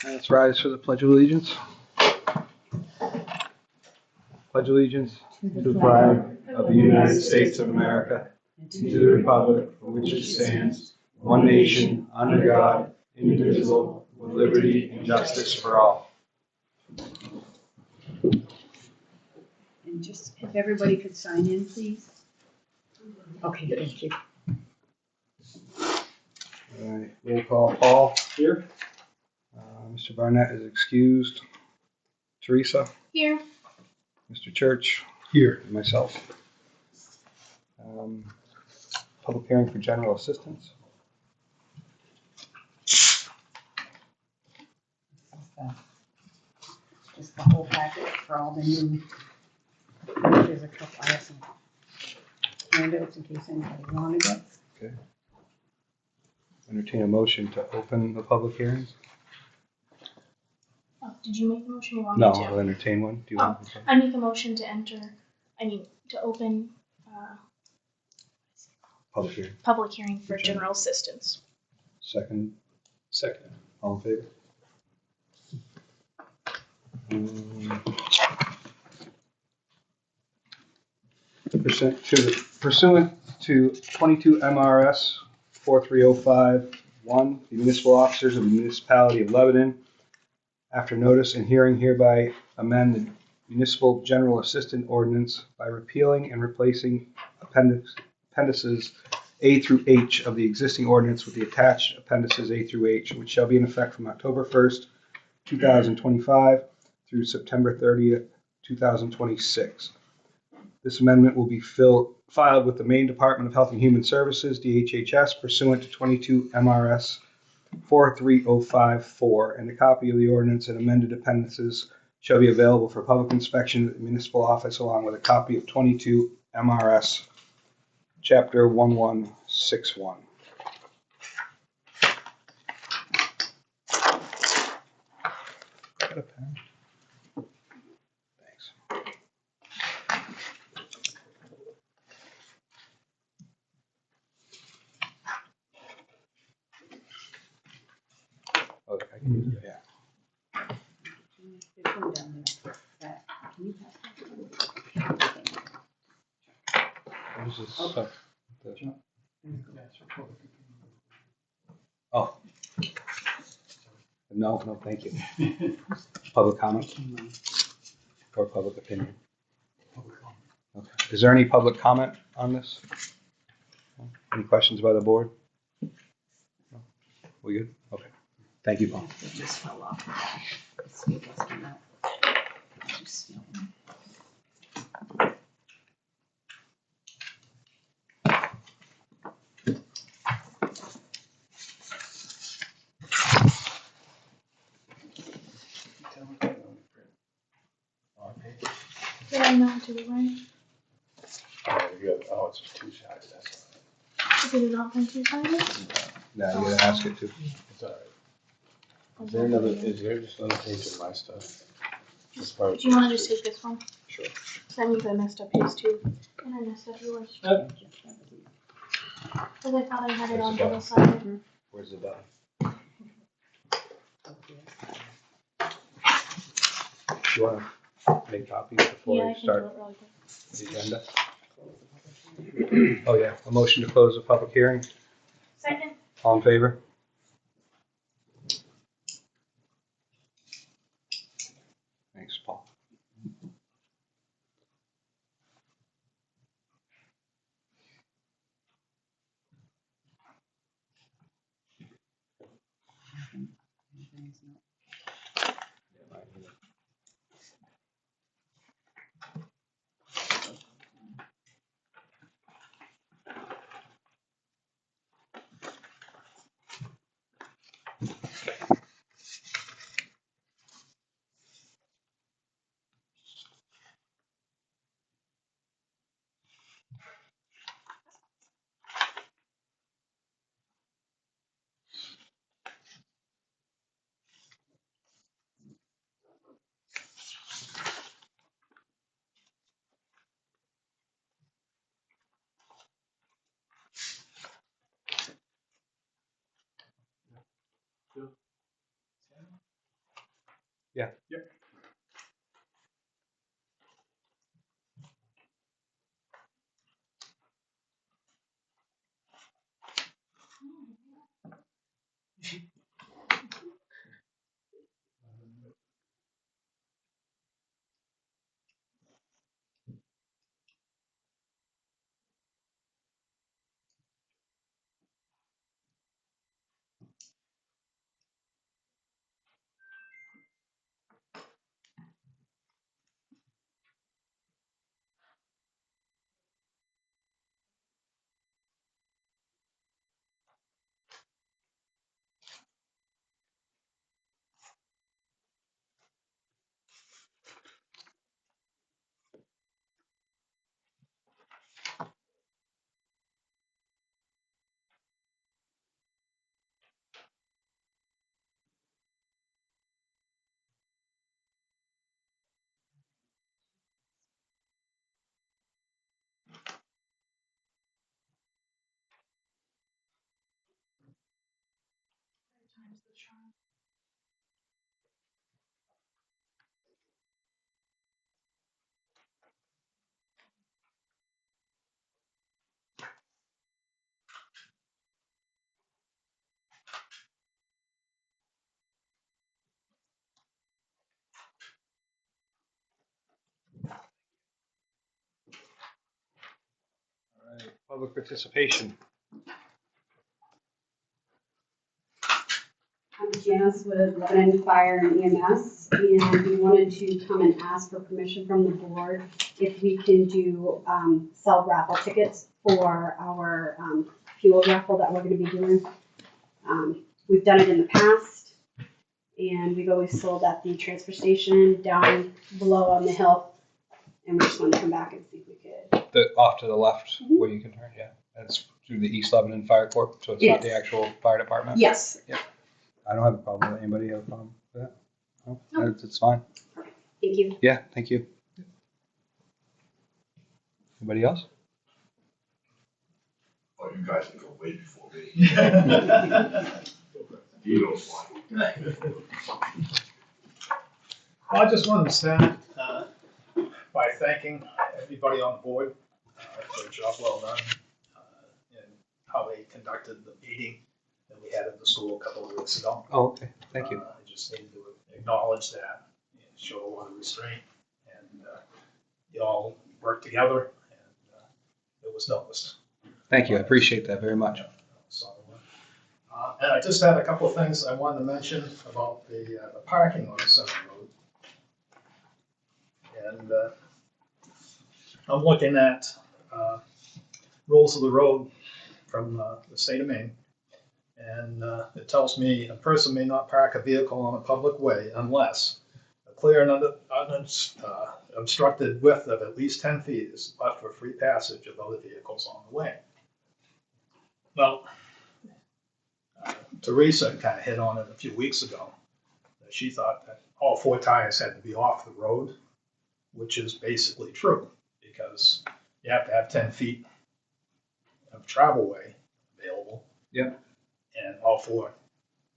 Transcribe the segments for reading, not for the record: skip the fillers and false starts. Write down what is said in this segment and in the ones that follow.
Let's rise for the Pledge of Allegiance. Pledge allegiance to the flag of the United States of America and to the republic for which it stands, one nation, under God, indivisible, with liberty and justice for all. And just if everybody could sign in, please. Okay, thank you. All right, roll call. Paul? Here. Mr. Barnett is excused. Teresa? Here. Mr. Church? Here. And myself. Public hearing for general assistance. Just the whole packet for all the new, there's a couple, I have some handouts in case anybody wanted it. Okay. Entertain a motion to open the public hearings. Oh, did you make the motion or want No, me to? I'll entertain one. Do you want to? I make a motion to open Public hearing. public hearing for Okay. general assistance. Second. All in favor? Pursuant to 22 MRS 43051, the municipal officers of the municipality of Lebanon, after notice and hearing, hereby amend the municipal general assistant ordinance by repealing and replacing appendices A through H of the existing ordinance with the attached appendices A through H, which shall be in effect from October 1st, 2025 through September 30th, 2026. This amendment will be filed with the Maine Department of Health and Human Services, DHHS, pursuant to 22 MRS 43054, and a copy of the ordinance and amended appendices shall be available for public inspection at the municipal office, along with a copy of 22 MRS Chapter 1161. Got a pen? Thanks. Okay, I can use it, yeah. There's one down there. That, can you pass that? What is this? Okay. Oh. No, thank you. Public comment or public opinion? Okay. Is there any public comment on this? Any questions by the board? No? We good? Okay. Thank you, Paul. It just fell off. Let's see if it's come out. Just, you know. Did I know to the right? Oh, it's two-sided, that's Is it not going to find it? No, you gotta ask it too. all right. Is there just another page of my stuff? This part. Do you want to just take this one? Sure. Because I mean, I messed up his too, and I messed up yours. Because I thought I had it on double sided. Where's the button? Do you wanna make copies before Yeah, I we can do start it really quick. the agenda? Oh, yeah, a motion to close the public hearing. Second. All in favor? Thanks, Paul. Time's the charm. All right, public participation. I'm Janice with Lebanon Fire and EMS, and we wanted to come and ask for permission from the board if we can do, sell raffle tickets for our, fuel raffle that we're gonna be doing. We've done it in the past, and we've always sold at the transfer station down below on the hill. And we just wanted to come back and see if we could. Off to the left where you can turn, yeah. That's through the East Lebanon Fire Corps, so it's not the Yes. actual fire department? Yes. I don't have a problem with it. Anybody have a problem with that? No, it's fine. Thank you. Yeah, thank you. Anybody else? Oh, you guys can go way before me. You know why. I just wanted to start by thanking everybody on the board for a job well done and how they conducted the meeting that we had at the school a couple of weeks ago. Oh, okay, thank you. I just needed to acknowledge that and show a lot of restraint, and you all worked together, and it was noticed. Thank you, I appreciate that very much. So, and I just had a couple of things I wanted to mention about the parking on Center Road. And I'm looking at rules of the road from the state of Maine. And it tells me a person may not park a vehicle on a public way unless a clear and obstructed width of at least 10 feet is left for free passage of other vehicles on the way. Well, Teresa kind of hit on it a few weeks ago. She thought that all 4 tires had to be off the road, which is basically true because you have to have 10 feet of travelway available. Yep. And all 4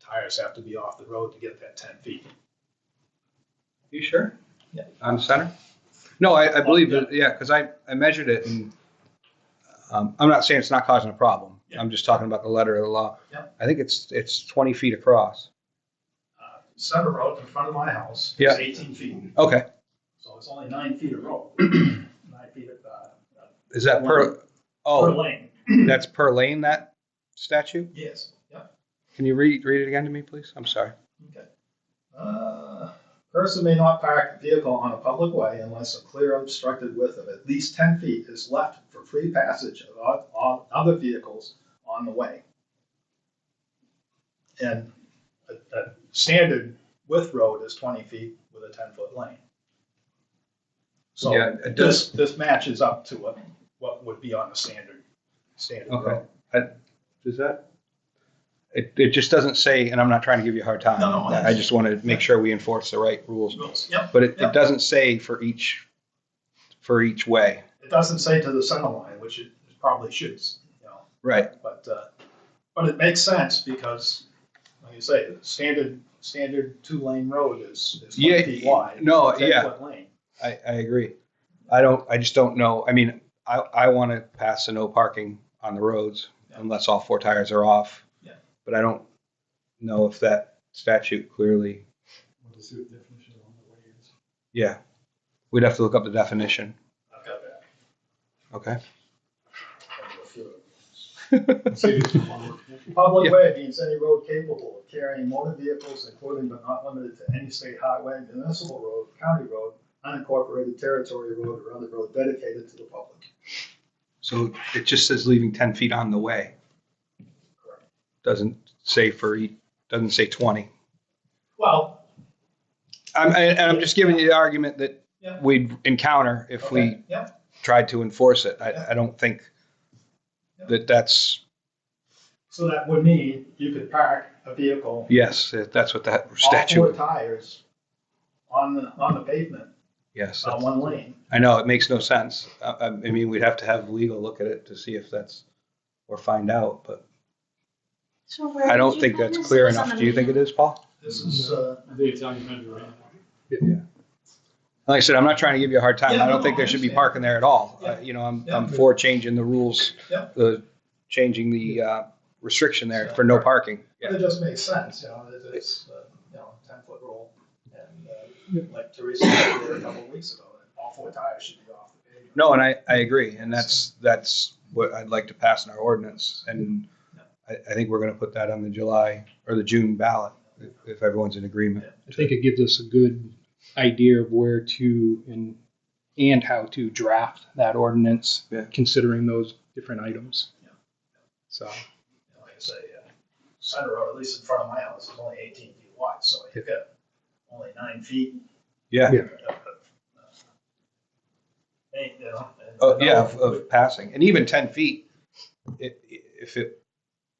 tires have to be off the road to get that 10 feet. You sure? Yeah. On Center? No, I believe yeah. that, yeah, because I measured it and I'm not saying it's not causing a problem. Yeah. I'm just talking about the letter of the law. Yeah. I think it's 20 feet across. Center Road in front of my house Yeah. is 18 feet. Okay, So it's only 9 feet of road. 9 feet of is that per, per oh, lane. that's per lane, that statute? Yes. Yeah. Can you read it again to me, please? I'm sorry. Okay. Person may not park a vehicle on a public way unless a clear obstructed width of at least 10 feet is left for free passage of other vehicles on the way. And a standard width road is 20 feet with a 10-foot lane. So Yeah, it does. this matches up to what would be on a standard Okay. road. Does that? It just doesn't say, and I'm not trying to give you a hard time. No, I just want to make sure we enforce the right rules. Yep. But it Yep. doesn't say for each way. It doesn't say to the center line, which it probably should, you know. Right. But it makes sense because, like you say, the standard 2-lane road is 20 feet wide. No, It's a yeah. 10-foot lane. I agree. I just don't know. I mean, I want to pass the no parking on the roads Yeah. unless all 4 tires are off. Yeah. But I don't know if that statute clearly, Let's see what the definition on the way is. yeah. We'd have to look up the definition. I've got that. Okay. Public Yeah. way means any road capable of carrying motor vehicles, including but not limited to any state highway, municipal road, county road, unincorporated territory road, or other road dedicated to the public. So it just says leaving 10 feet on the way. Correct. Doesn't say doesn't say 20. Well, I'm just giving you the argument that Yeah. we'd encounter if we okay, yeah, tried to enforce it. Yeah. I don't think Yeah. that's, so that would mean you could park a vehicle, yes, that's what that all 4 statute, tires on the pavement yes. on 1 lane. I know, it makes no sense. I mean, we'd have to have legal look at it to see if that's, or find out, but So where I did don't you think find that's this? clear It was on enough. the Do you think it meeting? is, Paul? So where I did don't you think find that's this? clear It was on enough. the Do you think it meeting? is, Paul? This Do is, The Italian country, right? Like I said, I'm not trying to give you a hard time. Yeah, I don't no, think I there should be understand. parking there at all. Yeah. I'm Yeah. for changing the rules, Yeah. changing the restriction there for no parking. but it just makes sense, it's, 10-foot rule. And like Teresa said there a couple of weeks ago, that all 4 tires should be off the pavement. No, and I agree, and that's what I'd like to pass in our ordinance, and I think we're gonna put that on the July or the June ballot, if everyone's in agreement. I think it gives us a good idea of where to and how to draft that ordinance, Yeah. considering those different items. Yeah. So, Like I say, Center Road, at least in front of my house, is only 18 feet wide, so you've got only 9 feet. Yeah, Yeah. of passing, and even 10 feet, if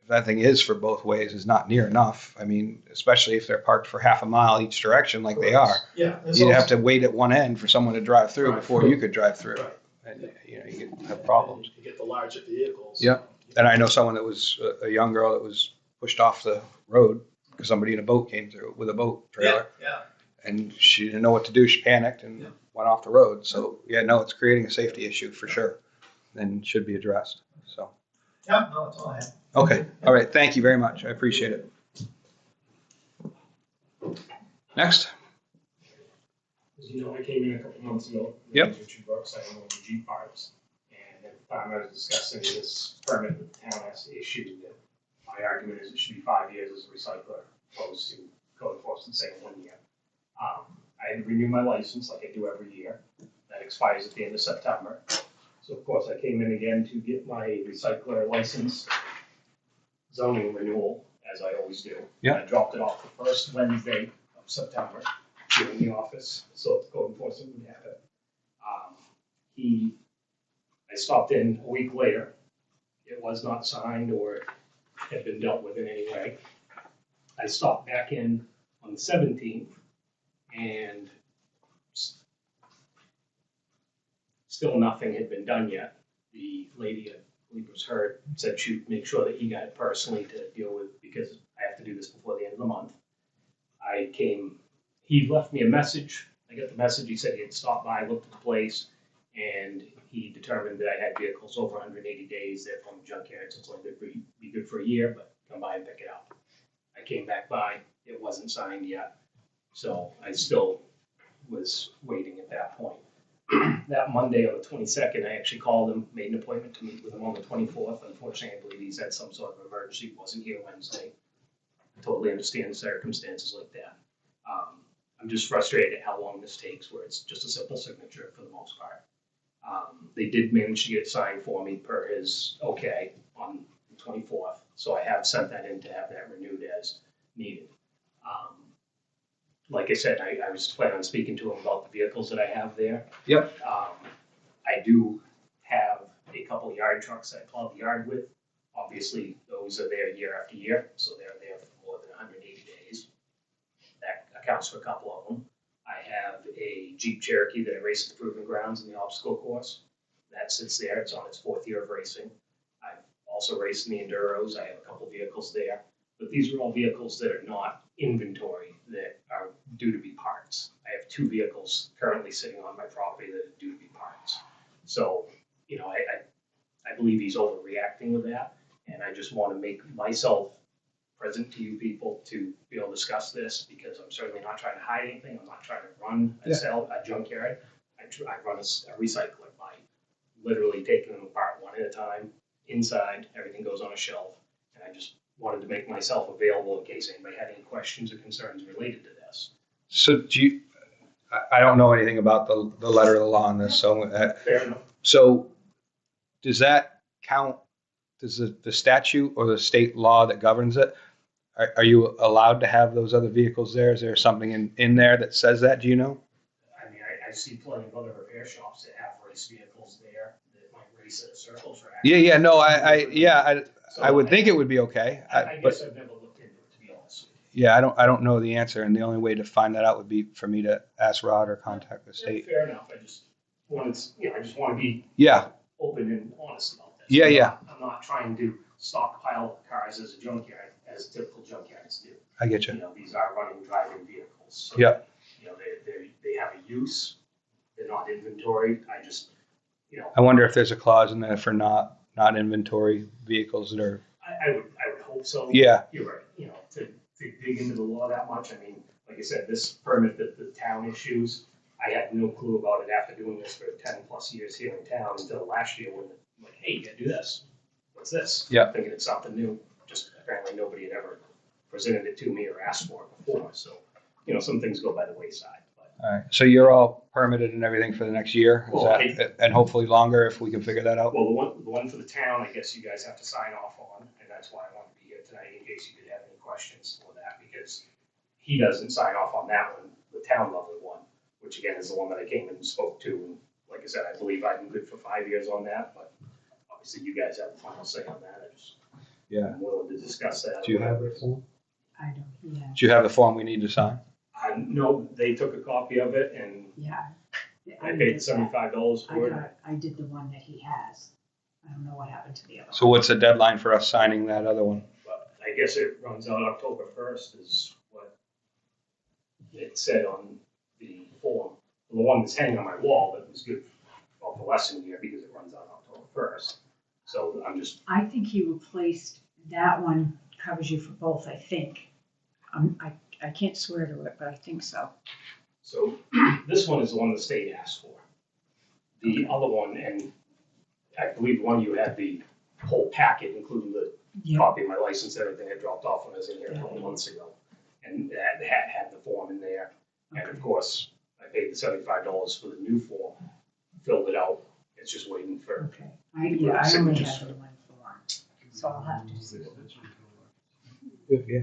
that thing is for both ways, is not near enough. I mean, especially if they're parked for half a mile each direction like they are. Yeah. You'd have to wait at one end for someone to drive through Right. before you could drive through. Right. And, you could have problems. You get the larger vehicles. Yeah. And I know someone that was a young girl that was pushed off the road because somebody in a boat came through with a boat trailer. Yeah. And she didn't know what to do. She panicked and Yeah. went off the road. So, yeah, no, it's creating a safety issue for sure and should be addressed. So, Yeah, no, that's all I have. okay. All right. Thank you very much. I appreciate it. Next. As you know, I came in a couple months ago. Yep. Richard Brooks, I own the Jeep parts. And at the time I was discussing this permit that the town has to issue, that my argument is it should be 5 years as a recycler, opposed to code enforcement saying 1 year. I had to renew my license like I do every year. That expires at the end of September. So of course I came in again to get my recycler license zoning renewal, as I always do. Yeah. I dropped it off the first Wednesday of September here in the office, so the code enforcement would have it. I stopped in a week later. It was not signed or had been dealt with in any way. I stopped back in on the 17th and still nothing had been done yet. The lady, I believe it was her, said she'd make sure that he got it personally to deal with because I have to do this before the end of the month. He left me a message. I got the message. He said he had stopped by, looked at the place, and he determined that I had vehicles over 180 days. They're from junkyard, so it's only be good for a year, but come by and pick it up. I came back by. It wasn't signed yet, so I still was waiting at that point. That Monday on the 22nd, I actually called him, made an appointment to meet with him on the 24th. Unfortunately, I believe he's had some sort of emergency, wasn't here Wednesday. I totally understand the circumstances like that. I'm just frustrated at how long this takes, where it's just a simple signature for the most part. They did manage to get it signed for me per his okay on the 24th, so I have sent that in to have that renewed as needed. Like I said, I was planning on speaking to him about the vehicles that I have there. Yep. I do have a couple yard trucks that I plow the yard with. Obviously, those are there year after year, so they're there for more than 180 days. That accounts for a couple of them. I have a Jeep Cherokee that I race at the Proving Grounds in the obstacle course. That sits there. It's on its 4th year of racing. I've also raced in the Enduros. I have a couple vehicles there. But these are all vehicles that are not inventory, that are due to be parts. I have 2 vehicles currently sitting on my property that are due to be parts. So, I believe he's overreacting with that. And I just want to make myself present to you people to be able to discuss this, because I'm certainly not trying to hide anything. I'm not trying to run a junkyard. I run a recycler by literally taking them apart one at a time. Inside, everything goes on a shelf. And I just wanted to make myself available in case anybody had any questions or concerns related to this. So I don't know anything about the letter of the law on this. So, Fair enough. so does that count? Does the statute or the state law that governs it, are you allowed to have those other vehicles there? Is there something in there that says that? Do you know? I mean, I see plenty of other repair shops that have race vehicles there that might race at a circle track. Yeah. No, I would think it would be okay. I But guess I've never looked into it, to be honest with yeah, I don't know the answer, and the only way to find that out would be for me to ask Rod or contact the you. state. Fair enough. I just want to be Yeah. open and honest about this. Yeah. I'm not trying to stockpile cars as a junkyard. as typical junkyards do. I get You you. know, these are running, driving vehicles. So, Yeah. you know, they have a use, they're not inventory. You know, I wonder if there's a clause in there for not inventory vehicles that are, I would hope so. yeah, You're right, you know, to dig into the law that much, I mean, like I said, this permit that the town issues, I had no clue about it after doing this for 10+ years here in town until last year when, like, hey, you gotta do this. What's this? Yeah. Thinking it's something new, just apparently nobody had ever presented it to me or asked for it before, so, you know, some things go by the wayside, but. all right. So you're all permitted and everything for the next year? Is Well, that, and hopefully longer if we can figure that out? Well, the one for the town, I guess you guys have to sign off on, and that's why I wanted to be here tonight in case you did have any questions for that, because he doesn't sign off on that one, the town level one, which again is the one that I came and spoke to. And like I said, I believe I'm good for 5 years on that, but obviously you guys have the final say on that. I'm willing to discuss that. Do you have the form? I don't, yeah, Do you have the form we need to sign? No, they took a copy of it and yeah. I paid $75 for it. I did the one that he has. I don't know what happened to the other one. So what's the deadline for us signing that other one? But I guess it runs out October 1st is what it said on the form. The one that's hanging on my wall that was good for less than a year because it runs out October 1st. So I'm just, I think he replaced, that one covers you for both, I think. I can't swear to it, but I think so. so this one is the one the state asked for. The other one, and I believe one you had the whole packet, including the Yeah, copy of my license, everything I dropped off when I was in here a couple months ago. And that had the form in there. And of course, I paid the $75 for the new form, filled it out. It's just waiting for, okay. I only have the one form, so I'll have to see. Yeah.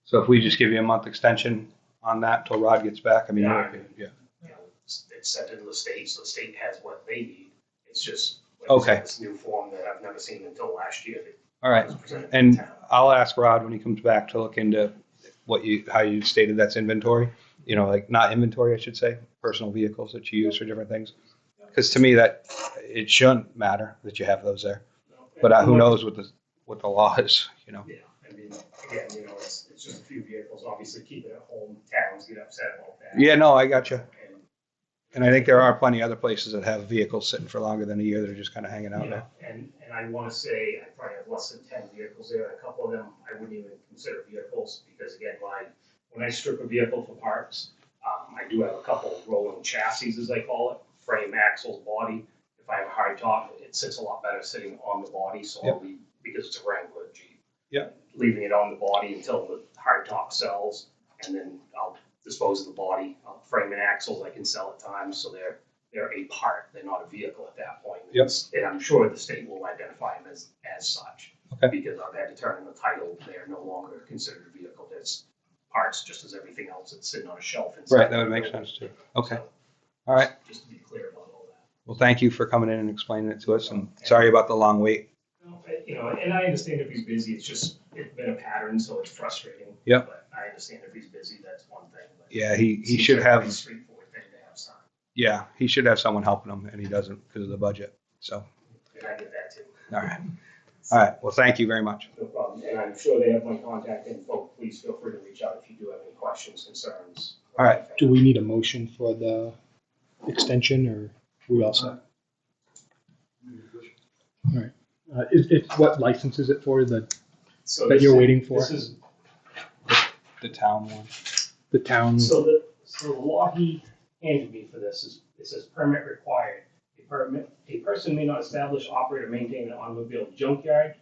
So if we just give you a month extension on that till Rod gets back, I mean, Yeah. yeah. you know, it's sent into the state, so the state has what they need. It's just, like I said, Okay. this new form that I've never seen until last year. that All right. was presented to the And town. I'll ask Rod when he comes back to look into how you stated that's inventory. You know, like not inventory, I should say, personal vehicles that you use for different things. Because to me, that it shouldn't matter that you have those there. But who knows what the law is, you know? Yeah, I mean, again, you know, it's just a few vehicles, obviously keep it at home, towns get upset about that. Yeah, no, I got you. And, And I think there are plenty of other places that have vehicles sitting for longer than a year that are just kind of hanging out you there. know, and I wanna say, I probably have less than 10 vehicles there, a couple of them I wouldn't even consider vehicles, because again, when I strip a vehicle for parts, I do have a couple rolling chassis, as I call it, frame, axles, body. If I have a hard top, it sits a lot better sitting on the body, so I'll be, because it's a Wrangler Jeep. Yep. Leaving it on the body until the hard top sells, and then I'll dispose of the body. Frame and axles I can sell at times, so they're a part, they're not a vehicle at that point. Yep. And I'm sure the state will identify them as such. Okay. Because I've had to turn in the title, they are no longer considered a vehicle, there's parts just as everything else that's sitting on a shelf inside. Right, that would make sense too. Okay, So, all right. just to be clear about all that. Well, thank you for coming in and explaining it to us, and sorry about the long wait. You know, and I understand if he's busy, it's been a pattern, so it's frustrating. Yep. But I understand if he's busy, that's one thing. But Yeah, he it seems should like a have, pretty straightforward thing to have signed, yeah, he should have someone helping him, and he doesn't because of the budget. So, and I get that too. all right. All right, well, thank you very much. No problem, and I'm sure they have my contact info, please feel free to reach out if you do have any questions, concerns. All right. Do we need a motion for the extension, or we all set? All right. What license is it for, So that this you're is- waiting for? This is, The town one. the town? so the law he handed me for this is, it says permit required. A person may not establish, operate, or maintain an automobile junkyard,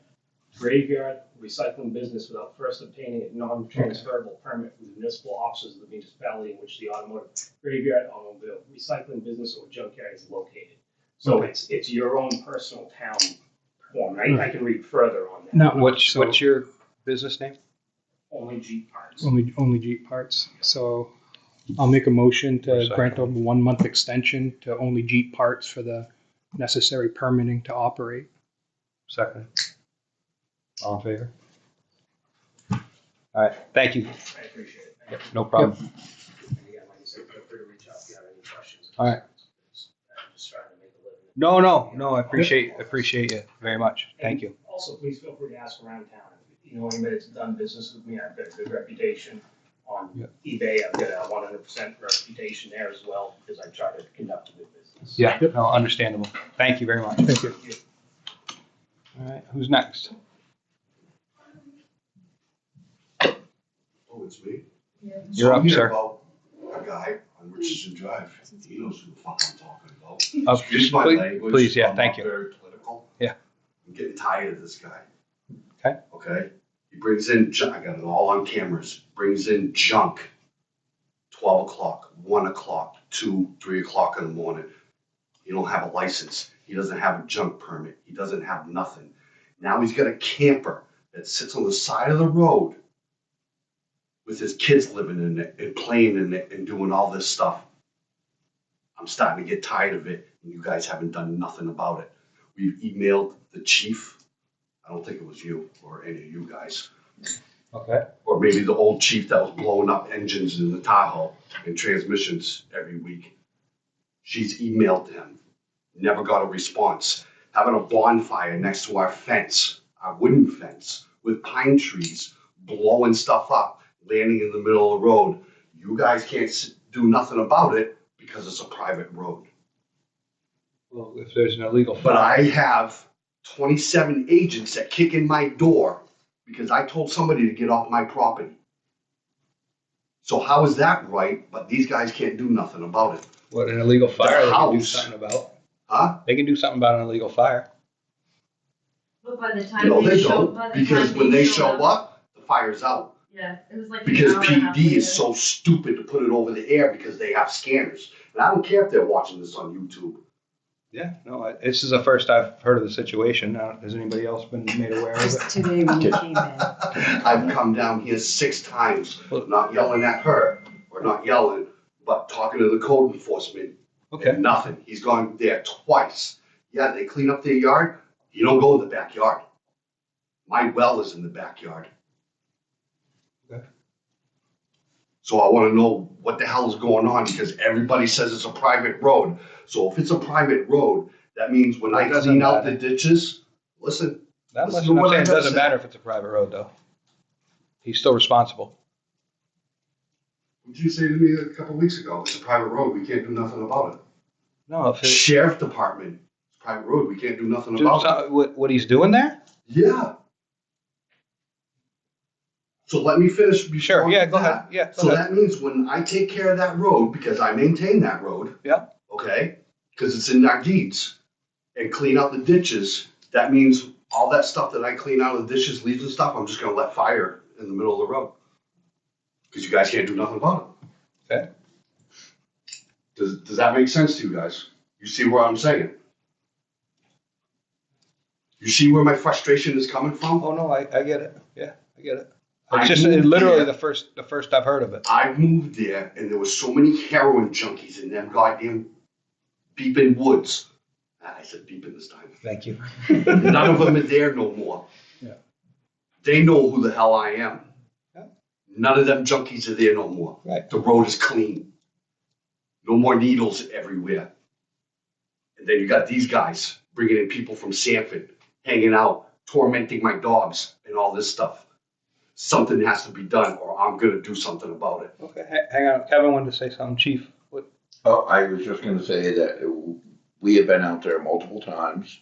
graveyard, recycling business without first obtaining a non-transferable permit from the municipal officers of the municipality in which the automotive graveyard, automobile recycling business, or junkyard is located. So Okay. it's your own personal town form. I can read further on that. No, What's your business name? Only Jeep parts. only Jeep parts. So I'll make a motion to grant a 1 month extension to only Jeep parts for the necessary permitting to operate. Second. All in favor? All right, thank you. I appreciate it. Yep, no problem. And again, like I said, feel free to reach out if you have any questions. All right. I'm just trying to make a living. No, I appreciate you very much. Thank you. Also, please feel free to ask around town. anybody that's done business with me, I've got a good reputation on Yeah. eBay. I've got a 100% reputation there as well, because I try to conduct a good business. Yeah, no, understandable. Thank you very much. Thank you. All right, who's next? Oh, it's me? You're up, I'm here sir. about a guy on Richardson Drive. He knows who the fuck I'm talking about. Just Excuse my please- language. please, yeah, I'm thank not you. Very political. Yeah. I'm getting tired of this guy. Okay. Okay? He brings in junk. I got it all on cameras. Brings in junk. 12 o'clock, 1 o'clock, 2, 3 o'clock in the morning. He don't have a license. He doesn't have a junk permit. He doesn't have nothing. Now he's got a camper that sits on the side of the road with his kids living in it and playing in it and doing all this stuff. I'm starting to get tired of it, and you guys haven't done nothing about it. We've emailed the chief. I don't think it was you or any of you guys. Okay. Or maybe the old chief that was blowing up engines in the Tahoe and transmissions every week. She's emailed him, never got a response. Having a bonfire next to our fence, our wooden fence, with pine trees, blowing stuff up, landing in the middle of the road. You guys can't do nothing about it because it's a private road. Well, if there's an illegal But fire, I have 27 agents that kick in my door because I told somebody to get off my property. So how is that right, but these guys can't do nothing about it? what, an illegal fire they can do house. something about? Huh? They can do something about an illegal fire. But by the time No, they they show, don't, by the because time when they show show up, the fire's out. yeah, it was like an Because hour and a half PD is later. so stupid to put it over the air because they have scanners. And I don't care if they're watching this on YouTube. Yeah, no, this is the first I've heard of the situation. Has anybody else been made aware of Just it? today when you came in. I've come down here 6 times, not yelling at her, or not yelling, but talking to the code enforcement. Okay. And nothing. He's gone there twice. Yeah, they clean up their yard. You don't go in the backyard. My well is in the backyard. Okay. So I want to know what the hell is going on because everybody says it's a private road. So if it's a private road, that means when Well, it I doesn't clean out matter. the ditches, listen, That Listen much, to I'm what saying I it gotta doesn't say. matter if it's a private road, though. He's still responsible. what did you say to me a couple of weeks ago? It's a private road. We can't do nothing about it. No, if it, Sheriff Department, it's a private road. We can't do nothing do about it. some- what he's doing there? Yeah. So let me finish before. Sure, yeah, go that. ahead, yeah, So go ahead. that means when I take care of that road, because I maintain that road. Yeah. Okay, because it's in our deeds, and clean out the ditches, that means all that stuff that I clean out of the ditches, leaves and stuff, I'm just gonna let fire in the middle of the road. Because you guys can't do nothing about it. Okay. Does that make sense to you guys? You see what I'm saying? You see where my frustration is coming from? Oh, no, I get it. Yeah, I get it. I It's just moved literally there. the first I've heard of it. I moved there and there was so many heroin junkies in them goddamn beeping woods. I said beeping this time. Thank you. None of them are there no more. Yeah. They know who the hell I am. Yeah. None of them junkies are there no more. Right. The road is clean. No more needles everywhere. And then you got these guys bringing in people from Sanford, hanging out, tormenting my dogs and all this stuff. Something has to be done or I'm gonna do something about it. Okay, hang on. Kevin wanted to say something, Chief. What? Oh, I was just gonna say that we have been out there multiple times.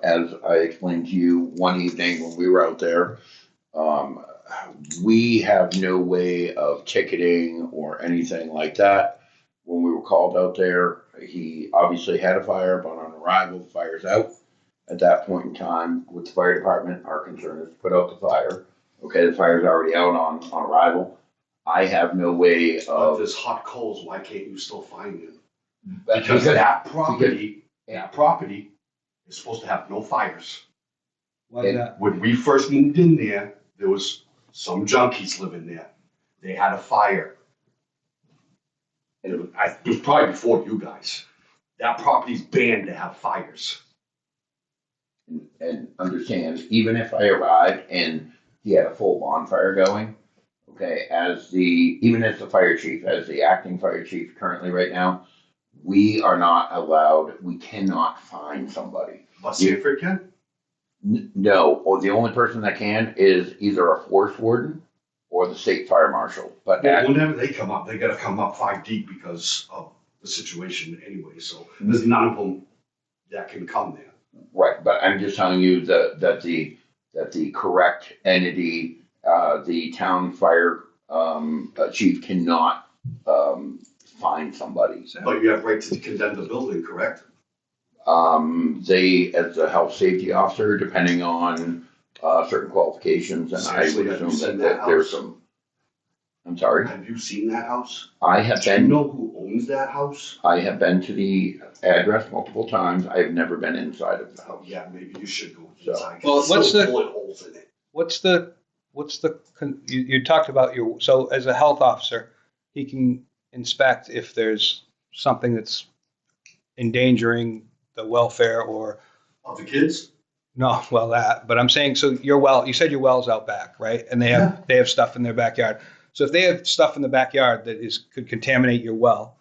As I explained to you one evening when we were out there, we have no way of ticketing or anything like that. When we were called out there, he obviously had a fire, but on arrival, the fire's out. At that point in time, with the fire department, our concern is to put out the fire. Okay, the fire's already out on arrival. I have no way But of. there's hot coals, why can't you still find them? That's Because because- that property is supposed to have no fires. Why is that? When we first moved in there, there was some junkies living there. They had a fire. And it was probably before you guys. That property's banned to have fires. And understand, even if I arrived and he had a full bonfire going, okay, even as the fire chief, as the acting fire chief currently right now, we are not allowed, we cannot find somebody. But Sanford can? No, or the only person that can is either a forest warden or the state fire marshal. But Well, whenever they come up, they gotta come up 5 deep because of the situation anyway, so there's none of them that can come there. right, but I'm just telling you that the correct entity, the town fire chief cannot find somebody. But you have right to condemn the building, correct? They, as a health safety officer, depending on certain qualifications, and I Seriously, would have you assume seen that that there's house? some. I'm sorry. Have you seen that house? I have Do you been. know who owns that house? I have been to the address multiple times. I have never been inside of the Oh, house. yeah, maybe you should go So- inside. 'cause Well, there's what's still the- bullet holes in it. You talked about so as a health officer, he can inspect if there's something that's endangering the welfare or, Of the kids? no, well, that, but I'm saying, so you said your well's out back, right? And they have stuff in their backyard. So if they have stuff in the backyard that could contaminate your well,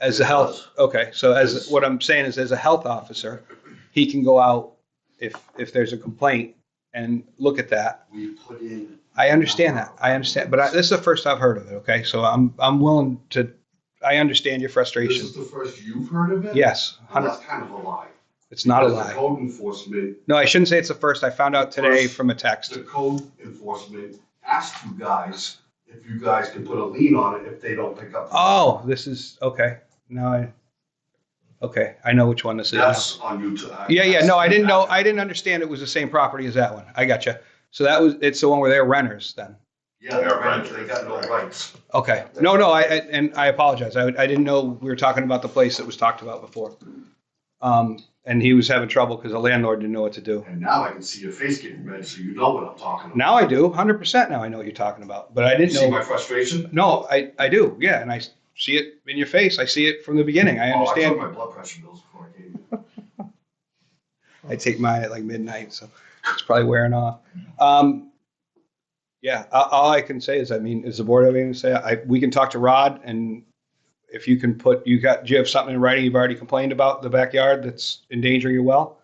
as a health, okay, so what I'm saying is, as a health officer, he can go out if there's a complaint and look at that. We put in. I understand that. I understand, but this is the first I've heard of it. Okay, so I'm willing to. I understand your This frustration. is the first you've heard of it? Yes, Well, that's kind of a lie. it's not a Because the lie. code enforcement, No, I shouldn't say it's the first. I found out today from a text. the code enforcement asked you guys if you guys can put a lien on it if they don't pick up. Oh, this is okay. Okay, I know which one this is. Now. That's on you to. Yeah. No, I didn't know. I didn't understand it was the same property as that one. I gotcha. So it's the one where they're renters then. Yeah, they're right, they got no rights. Okay. No. And I apologize. I didn't know we were talking about the place that was talked about before. And he was having trouble because the landlord didn't know what to do. And now I can see your face getting red, so you know what I'm talking about. Now I do, 100% now I know what you're talking about, but I You didn't see know. my frustration? No, I do, yeah, and I see it in your face. I see it from the beginning. I Oh, I took understand. my blood pressure bills before I came. I take mine at like midnight, so it's probably wearing off. Yeah, all I can say is, is the board have anything to say? We can talk to Rod, and if you can do you have something in writing you've already complained about the backyard that's endangering your well?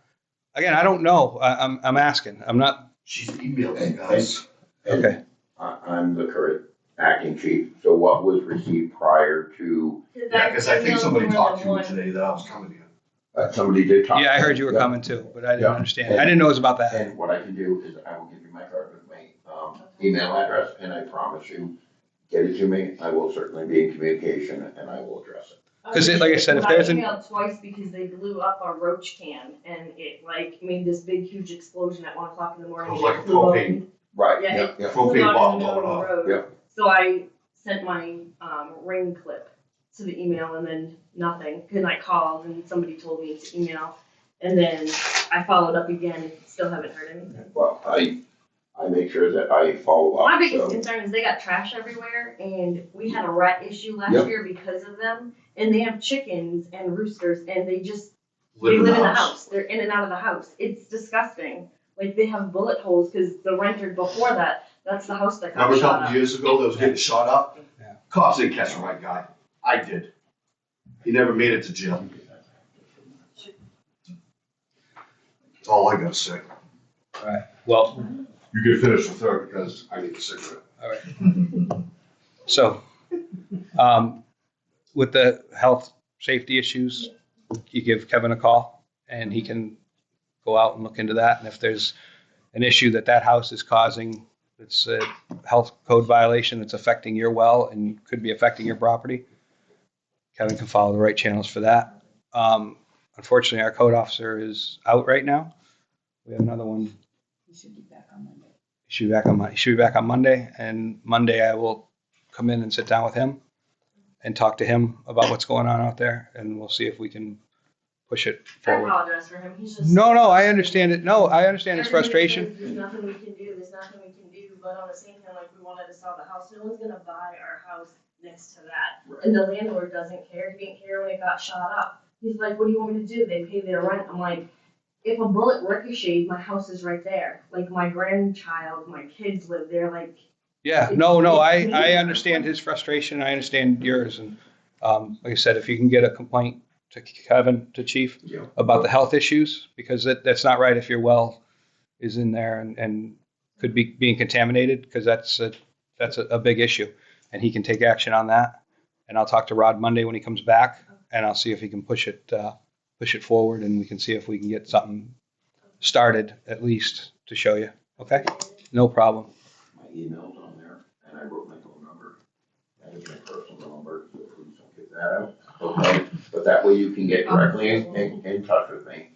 Again, I don't know. I'm asking. I'm not. She's emailed you guys. Okay. I'm the current acting chief. So what was received prior to? Yeah, because I think somebody talked to you today that I was coming here. Somebody did talk. Yeah, I to heard me. you were Yeah. coming too, but I didn't Yeah. understand. I didn't know it was about that. And what I can do is I will give you my card with my email address, and I promise you, get it to me. I will certainly be in communication, and I will address it. 'Cause like I said, if there's an- I emailed twice because they blew up a roach can and it made this big huge explosion at 1 o'clock in the morning. It was like a Flew out propane. in- Right. Yeah, Yep. it Yep. flew Propane out in bomb the middle going of off. the road. Yep. So I sent my ring clip to the email and then nothing. And I called and somebody told me to email. And then I followed up again and still haven't heard anything. Well, I make sure that I follow up. My biggest so- concern is they got trash everywhere and we had a rat issue last Yep. year because of them. And they have chickens and roosters and they Live live in the house. They're in and out of the house. It's disgusting. Like they have bullet holes because the renter before that, that's the house that got Remember a shot couple up. years ago that was getting shot up? Yeah. Cops didn't catch the right guy. I did. He never made it to jail. That's all I gotta say. All right. Well, You can finish with her because I need a cigarette. all right. So, with the health safety issues, you give Kevin a call and he can go out and look into that. And if there's an issue that house is causing, it's a health code violation that's affecting your well and could be affecting your property, Kevin can follow the right channels for that. Unfortunately, our code officer is out right now. We have another one. You should be back on Monday. He should be back on Monday, and Monday I will come in and sit down with him and talk to him about what's going on out there, and we'll see if we can push it I forward. apologize for him. He's just. No, I understand it. No, I understand his frustration. There's nothing we can do. There's nothing we can do. But on the same time, like we wanted to sell the house, no one's gonna buy our house next to that. And the landlord doesn't care. He didn't care when it got shot up. He's like, "What do you want me to do?" They pay their rent. I'm like, if a bullet ricocheted, my house is right there. Like my grandchild, my kids live there. Like. Yeah, no, I understand his frustration. I understand yours, and like I said, if you can get a complaint to Kevin, to Chief, Yeah. about the health issues, because that's not right if you're well is in there and could be being contaminated, because that's a big issue. And he can take action on that. And I'll talk to Rod Monday when he comes back, and I'll see if he can push it forward, and we can see if we can get something started at least to show you. Okay? No problem. My email's on there, and I wrote my phone number. That is my personal number, so please don't give that out. Okay, but that way you can get directly in touch with me.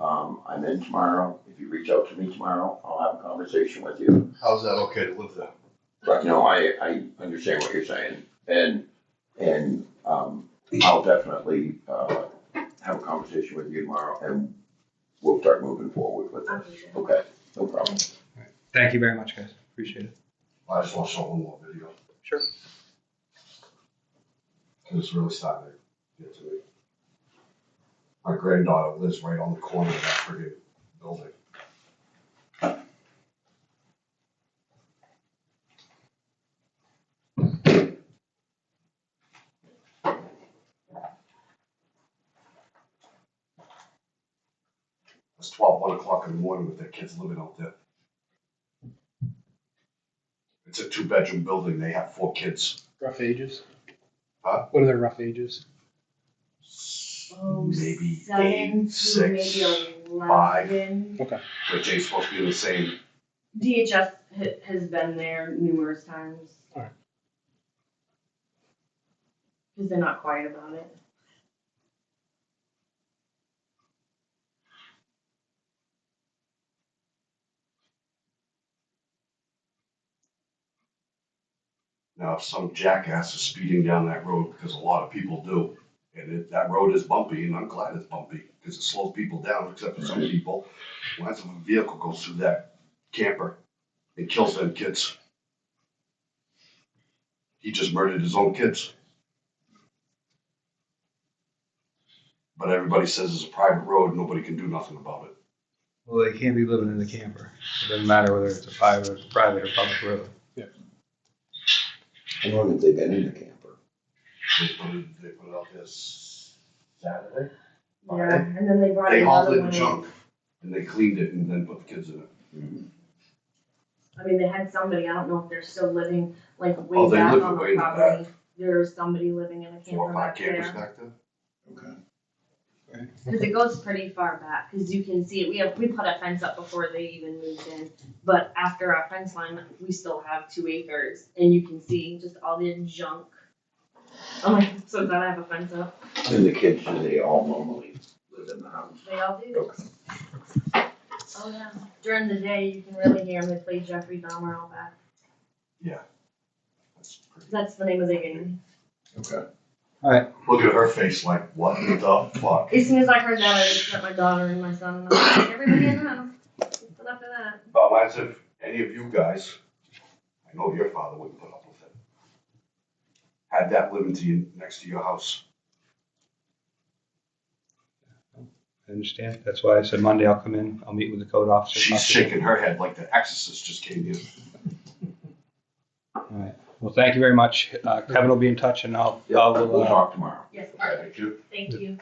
I'm in tomorrow. If you reach out to me tomorrow, I'll have a conversation with you. How's that okay to live there? But no, I understand what you're saying, and I'll definitely have a conversation with you tomorrow, and we'll start moving forward with this. Okay, no problem. Thank you very much, guys. Appreciate it. I just want to show one more video. Sure. It's really starting to get to me. My granddaughter lives right on the corner of that friggin' building. It's 1 o'clock in the morning with their kids living out there. It's a 2-bedroom building. They have 4 kids. Rough ages? Huh? What are their rough ages? Maybe 7 8, to 6, maybe 5. 11. Okay. But Jay's supposed to be in the same. DHS has been there numerous times. Alright. Because they're not quiet about it. Now, if some jackass is speeding down that road, because a lot of people do, and that road is bumpy, and I'm glad it's bumpy, because it slows people down, except for some people. Why if a vehicle goes through that camper and kills them kids? He just murdered his own kids. But everybody says it's a private road, nobody can do nothing about it. Well, they can't be living in the camper. It doesn't matter whether it's a private or public road. How long have they been in the camper? They put it out this Saturday. Yeah, and then they brought They hauled another it in one junk, and they cleaned it and then put the kids in it. Mm-hmm. I mean, they had somebody, I don't know if they're still living, like, way Oh, they back live on way the in the property. There's somebody living in a 4 or camper 5 back campers there. back there. Okay. Because it goes pretty far back, because you can see it. We put a fence up before they even moved in, but after our fence line, we still have 2 acres, and you can see just all the junk. I'm like, so glad I have a fence up. And the kids, do they all normally live in the house? They all do. Okay. Oh yeah. During the day, you can really hear them. They play Jeffrey Dahmer all back. Yeah. That's pretty. That's the name of the game. Okay. All right. Look at her face like, what the fuck? As soon as I heard that, I just got my daughter and my son, and I was like, everybody in the house. But after that. Well, as if any of you guys, I know your father wouldn't put up with it, had that living to you next to your house. I understand. That's why I said Monday I'll come in. I'll meet with the code officer. She's talk to them. shaking her head like the exorcist just came in. All right. Well, thank you very much. Kevin will be in touch, and We'll I'll talk tomorrow. Yes. Thank you. Thank you.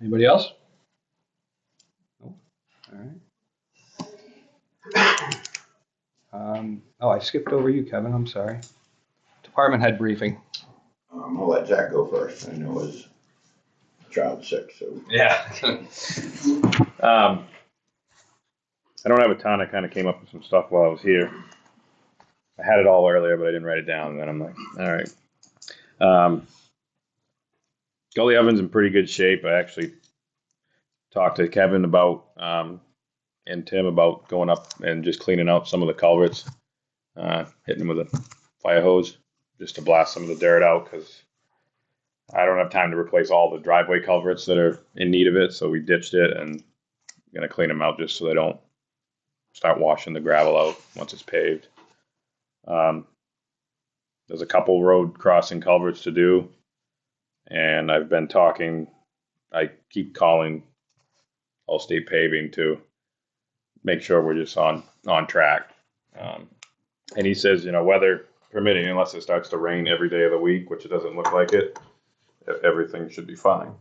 anybody else? No? All right. I skipped over you, Kevin. I'm sorry. Department head briefing. I'll let Jack go first. I know his child's sick, so. Yeah. I don't have a ton. I kind of came up with some stuff while I was here. I had it all earlier, but I didn't write it down. And then I'm like, all right. Gully Oven's in pretty good shape. I actually talked to Kevin about and Tim about going up and just cleaning out some of the culverts, hitting them with a fire hose just to blast some of the dirt out because I don't have time to replace all the driveway culverts that are in need of it. So we ditched it and I'm going to clean them out just so they don't start washing the gravel out once it's paved. There's a couple road crossing culverts to do, and I've been talking. I keep calling Allstate Paving to make sure we're just on track. And he says, weather permitting, unless it starts to rain every day of the week, which it doesn't look like it, everything should be fine.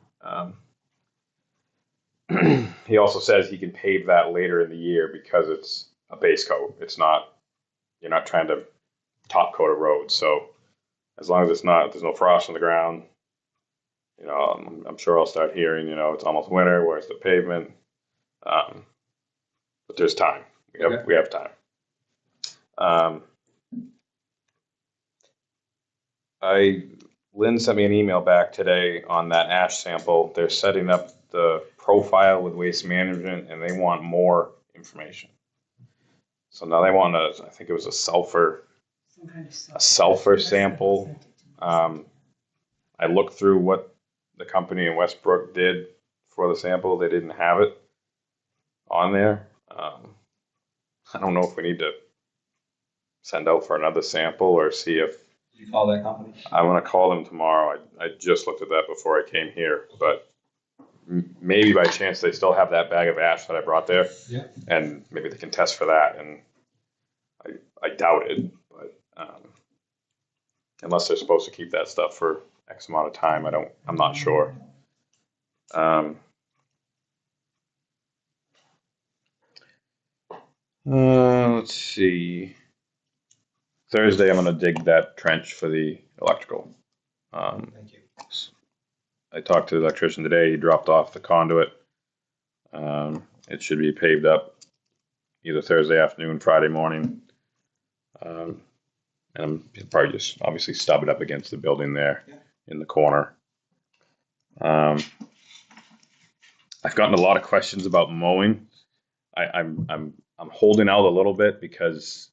he also says he can pave that later in the year because it's a base coat. It's not, you're not trying to top coat a road. So as long as there's no frost on the ground, I'm sure I'll start hearing, it's almost winter. Where's the pavement? But there's time. We have time. Lynn sent me an email back today on that ash sample. They're setting up the profile with Waste Management, and they want more information. So now they want I think it was a sulfur sample. I looked through what the company in Westbrook did for the sample. They didn't have it on there. I don't know if we need to send out for another sample or see if. Did you call that company? I'm going to call them tomorrow. I just looked at that before I came here, but maybe by chance they still have that bag of ash that I brought there. Yeah. And maybe they can test for that. And I doubt it, but unless they're supposed to keep that stuff for X amount of time, I'm not sure. Let's see. Thursday, I'm going to dig that trench for the electrical. Thank you. I talked to the electrician today. He dropped off the conduit. It should be paved up either Thursday afternoon, Friday morning. And he'll probably just obviously stub it up against the building there in the corner. I've gotten a lot of questions about mowing. I'm holding out a little bit because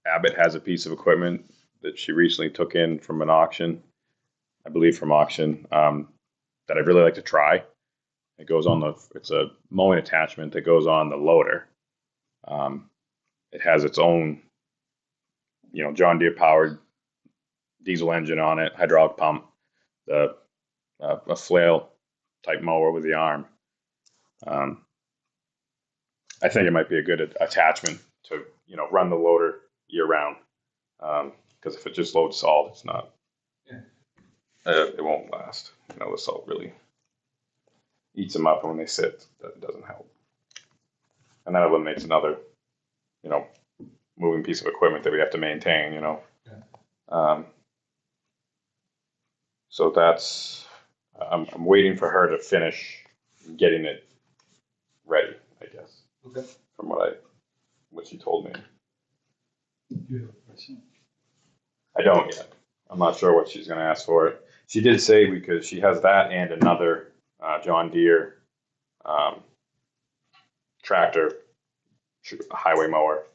Abbott has a piece of equipment that she recently took in from an auction, I believe from auction, that I'd really like to try. It goes on it's a mowing attachment that goes on the loader. It has its own, John Deere powered diesel engine on it, hydraulic pump, a flail type mower with the arm. I think it might be a good attachment to, run the loader year round. Because if it just loads salt, it's not, it won't last. The salt really eats them up, and when they sit, that doesn't help. And that eliminates another, moving piece of equipment that we have to maintain, So that's, I'm waiting for her to finish getting it ready, I guess. Okay. From what she told me. I don't yet. I'm not sure what she's going to ask for it. She did say because she has that and another John Deere tractor, highway mower.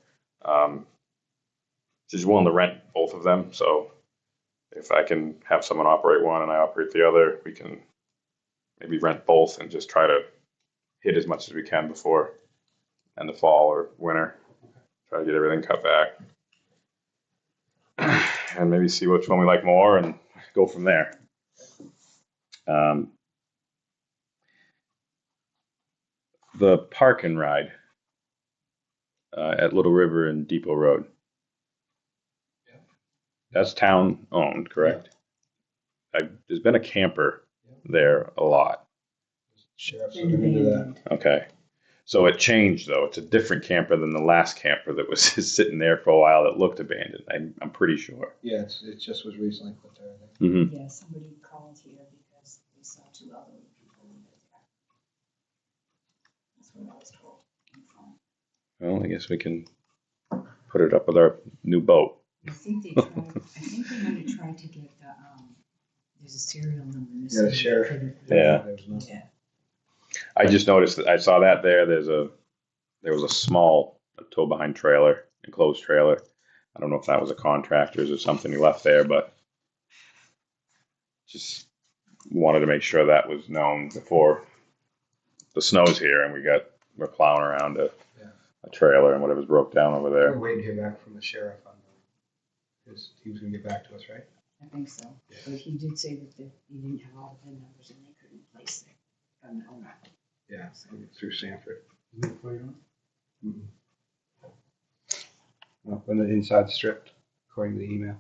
She's willing to rent both of them. So if I can have someone operate one and I operate the other, we can maybe rent both and just try to hit as much as we can before in the fall or winter. Try to get everything cut back. And maybe see which one we like more and go from there. The park and ride at Little River and Depot Road. That's town owned, correct? There's been a camper there a lot. Sheriff's looking into that. Okay. So it changed though. It's a different camper than the last camper that was sitting there for a while that looked abandoned. I'm pretty sure. Yeah, it just was recently put there, I think. Mm-hmm. Yeah, somebody called here because they saw two elderly people in there. That's what I was told on the phone. Well, I guess we can put it up with our new boat. I think they might have tried to get the, there's a serial number missing. Yeah, the sheriff. Yeah. There was nothing. Yeah. I just noticed that I saw that there. There was a small tow behind trailer, enclosed trailer. I don't know if that was a contractor's or something he left there, but just wanted to make sure that was known before the snow's here and we're plowing around a trailer and whatever's broke down over We're there. waiting to hear back from the sheriff on because he was going to get back to us, right? I think so. But he did say that he didn't have all the VIN numbers and they couldn't place it from the owner. Yeah, through Sanford. Mm-hmm. Up on the inside strip, according to the email.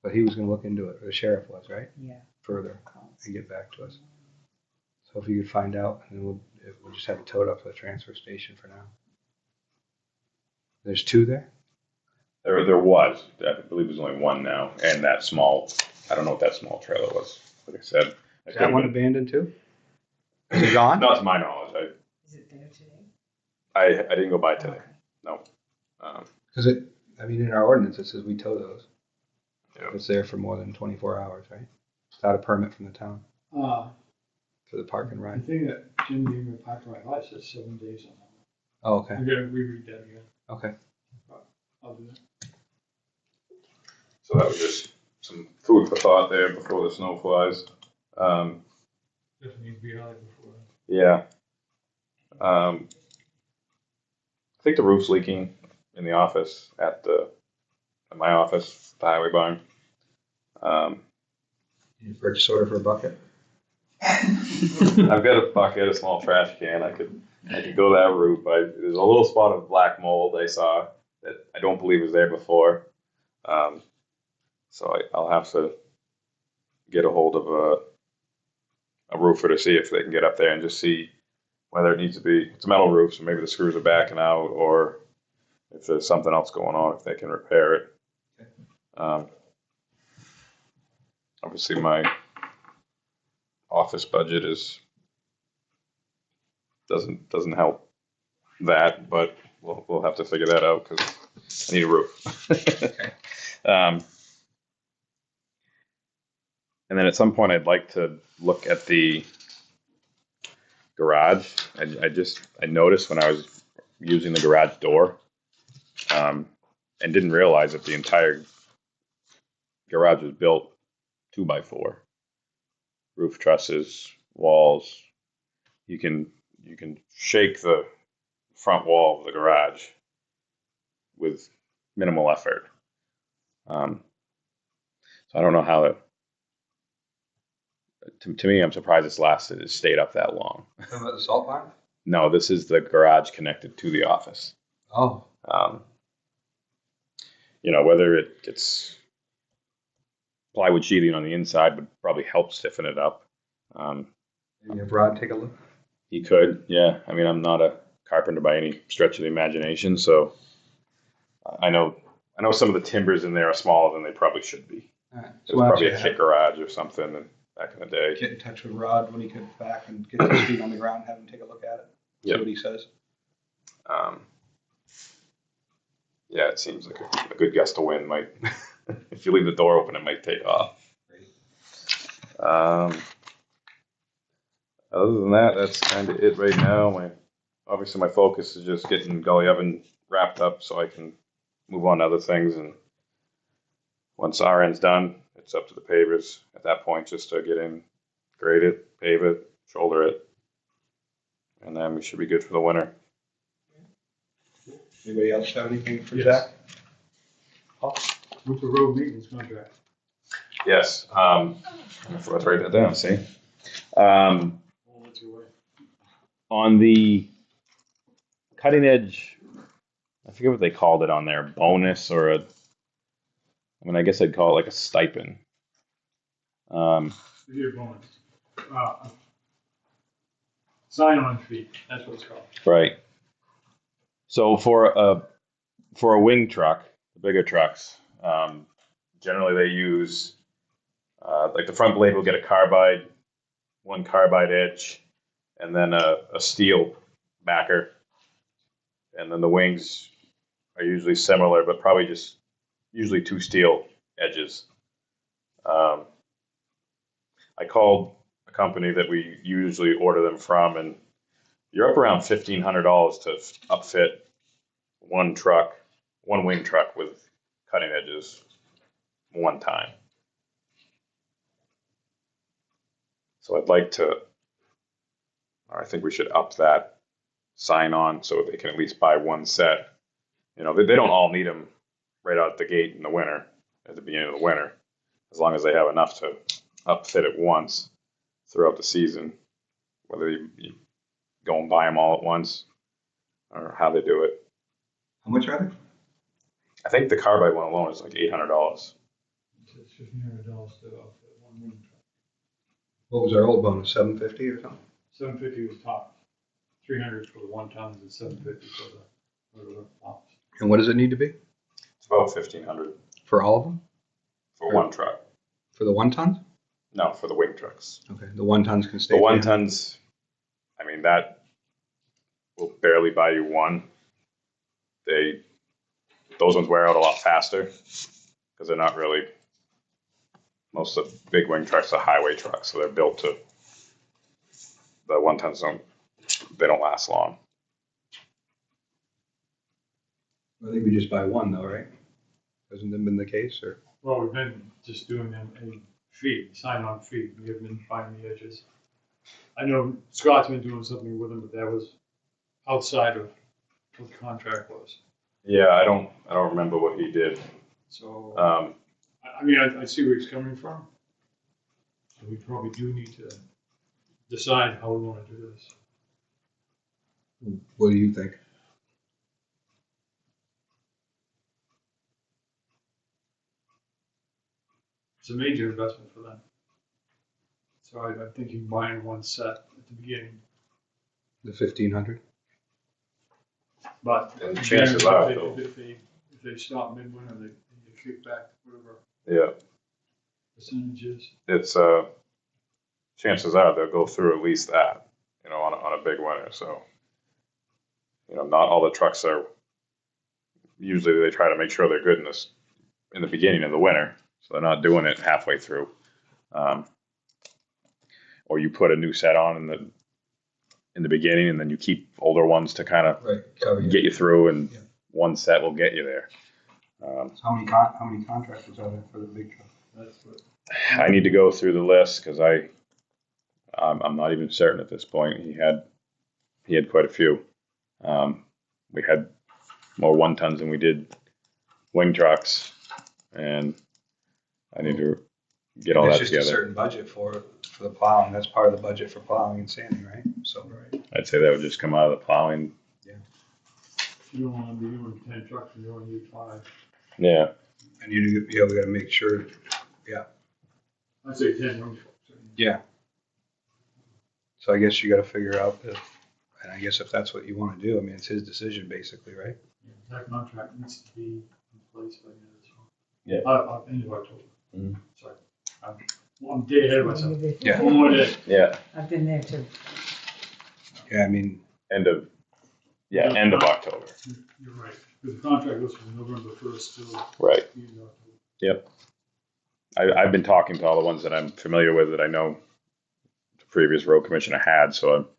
But he was going to look into it. The sheriff was, right? Yeah. Further and get back to us. So So if you could find out, and then we'll just have it towed up to the transfer station for now. There's two there? There was, I believe there's only one now, and that small, I don't know what that small trailer was, like I said. Is that one abandoned too? Is it gone? Not to my knowledge, Is it there today? I didn't go by today, no. Because in our ordinance, it says we tow those. Yeah. If it's there for more than 24 hours, right? Without a permit from the town for the park and The ride. thing that Jim gave me a parking right lot says 7 days on that. Oh, okay. I gotta reread that again. Okay. I'll do that. So that was just some food for thought there before the snow flies. Definitely need to be out before. Yeah. I think the roof's leaking in the office at my office, the highway barn. You purchase order for a bucket? I've got a bucket, a small trash can. I could go that route, but there's a little spot of black mold I saw that I don't believe was there before. So I'll have to get a hold of a roofer to see if they can get up there and just see whether it needs to be. It's a metal roof, so maybe the screws are backing out, or if there's something else going on, if they can repair it. Obviously, my office budget doesn't help that, but we'll have to figure that out because I need a roof. And then at some point, I'd like to look at the garage. I noticed when I was using the garage door, and didn't realize that the entire garage was built 2x4. Roof trusses, walls. You can shake the front wall of the garage with minimal effort. So I don't know how that. To me, I'm surprised it's stayed up that long. Talking about the salt barn? No, this is the garage connected to the office. Oh. Whether it gets plywood sheathing on the inside would probably help stiffen it up. Maybe have Rod take a look. He could, yeah. I mean, I'm not a carpenter by any stretch of the imagination, so I know some of the timbers in there are smaller than they probably should be. All right. It was probably a kit garage or something back in the day. Get in touch with Rod when he comes back and get his feet on the ground, have him take a look at it. See what he says. Yeah, it seems like a good gust of wind might, if you leave the door open, it might take off. Other than that, that's kind of it right now. Obviously my focus is just getting Gully Oven wrapped up so I can move on to other things. And once our end's done, it's up to the pavers at that point just to get in, grade it, pave it, shoulder it, and then we should be good for the winter. Anybody else have anything for Yes. Zach? With the road maintenance contract. Yes, I forgot to write that down, see? What's your way? On the cutting edge, I forget what they called it on there, bonus or I guess I'd call it like a stipend. Your bonus. Sign-on fee, that's what it's called. Right. So for a wing truck, the bigger trucks, generally they use like the front blade will get a carbide, one carbide edge, and then a steel backer, and then the wings are usually similar, but probably just usually two steel edges. I called a company that we usually order them from, and you're up around $1,500 to upfit one wing truck with cutting edges one time. So I think we should up that sign on so they can at least buy one set. They don't all need them right out the gate in the winter, at the beginning of the winter, as long as they have enough to upfit it once throughout the season, whether you go and buy them all at once or how they do it. How much are they? I think the carbide one alone is like $800. It's $1,500 to outfit one wing truck. What was our old bonus? $750 or something? 750 was top. 300 for the 1 tons and 750 for the plows. And what does it need to be It's about 1,500 for all of them? for one truck. For the 1 tons? No, for the wing trucks. Okay, the 1 tons can stay. The 1 300. tons, I mean, that will barely buy you one. Those ones wear out a lot faster because they're not really, most of the big wing trucks are highway trucks, so they're built to, the 1 tons they don't last long. I think we just buy one though, right? Hasn't that been the case, or? Well, we've been just doing a fee, sign-on fee. We haven't been finding the edges. I know Scott's been doing something with them, but that was outside of what the contract was. Yeah, I don't remember what he did. So, Um, I mean, I see where he's coming from. So we probably do need to decide how we want to do this. What do you think? It's a major investment for them. So I'm thinking buying one set at the beginning. The 1,500? But And chances are, if they stop midwinter, they kick back whatever yeah, percentage is. it's chances are they'll go through at least that, on a big winter. So, not all the trucks are. Usually, they try to make sure they're good in the beginning of the winter, so they're not doing it halfway through. Or you put a new set on in the beginning, and then you keep older ones to kind of get you through, and one set will get you there. So how many contractors are there for the big truck? That's what. I need to go through the list because I'm not even certain at this point. He had quite a few. We had more 1 tons than we did wing trucks, and I need to get all that There's just together. a certain budget for the plowing. That's part of the budget for plowing and sanding, right? So I'd say that would just come out of the plowing. You don't want to be doing 10 trucks and you only need 5. Yeah. And we got to make sure. I'd say 10 young trucks. Yeah. So I guess you got to figure out and I guess if that's what you want to do, I mean, it's his decision basically, right? Yeah, that contract needs to be in place by the end of this month. Yeah. End of October. Mhm. Sorry. I'm day ahead of myself. Yeah. One more day. Yeah. I've been there too. Yeah, I mean, End of October. You're right. Because the contract goes from November 1st to Right. the end of October. Yep. I've been talking to all the ones that I'm familiar with that I know the previous road commissioner had, so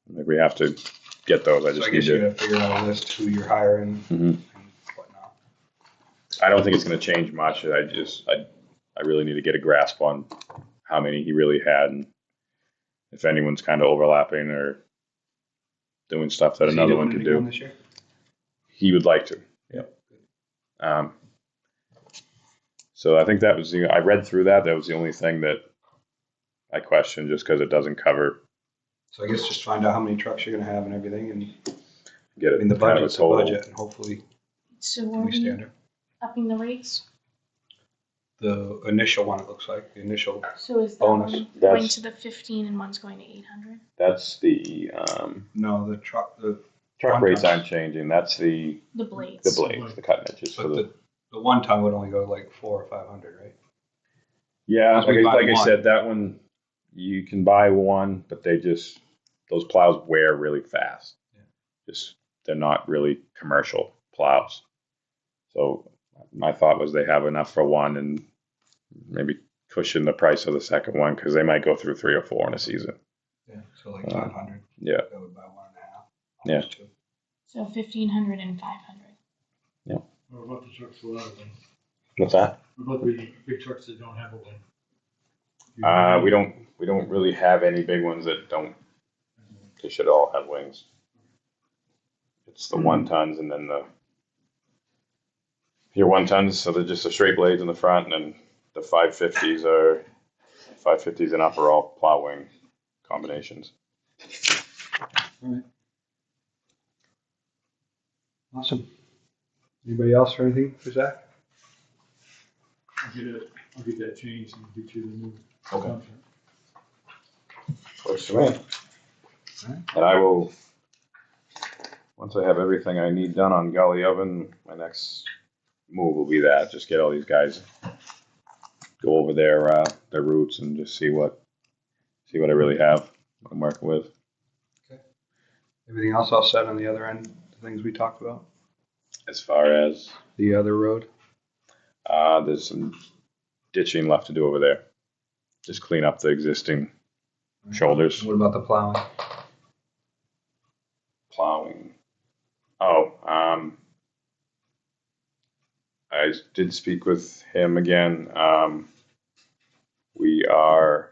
maybe we have to get those. I so just I need guess you to. got to figure out a list who you're hiring Mhm. and whatnot. I don't think it's going to change much. I really need to get a grasp on how many he really had, and if anyone's kind of overlapping or doing stuff that Is he another doing one could anything do. this year? He would like to. Yep. So I think that was I read through that. That was the only thing that I questioned, just because it doesn't cover. So I guess just find out how many trucks you're going to have and everything, and Get I it. mean the kind of a budget's the total. budget, and hopefully So are we we stand it. upping the rates? The initial one, it looks like the initial. So is that Bonus. one going That's- to the 15 and one's going to 800? That's the No, the truck. The truck One rates ton. aren't changing. That's the The blades. blades, the cutting edges. but So the 1 ton would only go like 400 or 500, right? yeah, Because we buy like I one. said, that one you can buy one, but those plows wear really fast. Just they're not really commercial plows. So my thought was they have enough for one and maybe cushion the price of the second one because they might go through 3 or 4 in a season. Yeah, so like 500. Yeah. That would buy 1.5. Yeah. almost two. So 1,500 and 500. What about the trucks without a wing? What's that? What about the big trucks that don't have a wing? We don't really have any big ones that don't. They should all have wings. It's the 1 tons and then your 1 tons, so they're just the straight blades in the front, and then the 550s are 550s and upper all plow wing combinations. Awesome. Anybody else for anything for Zach? I'll get that changed and get you the new Okay. contract. Works for me. And I will, once I have everything I need done on Gully Oven, my next move will be that. Just get all these guys, go over their routes and just see what I really have, what I'm working with. Everything else all set on the other end, the things we talked about? As far as The other road? there's some ditching left to do over there. Just clean up the existing shoulders. What about the plowing? Plowing. Oh, I did speak with him again. We are,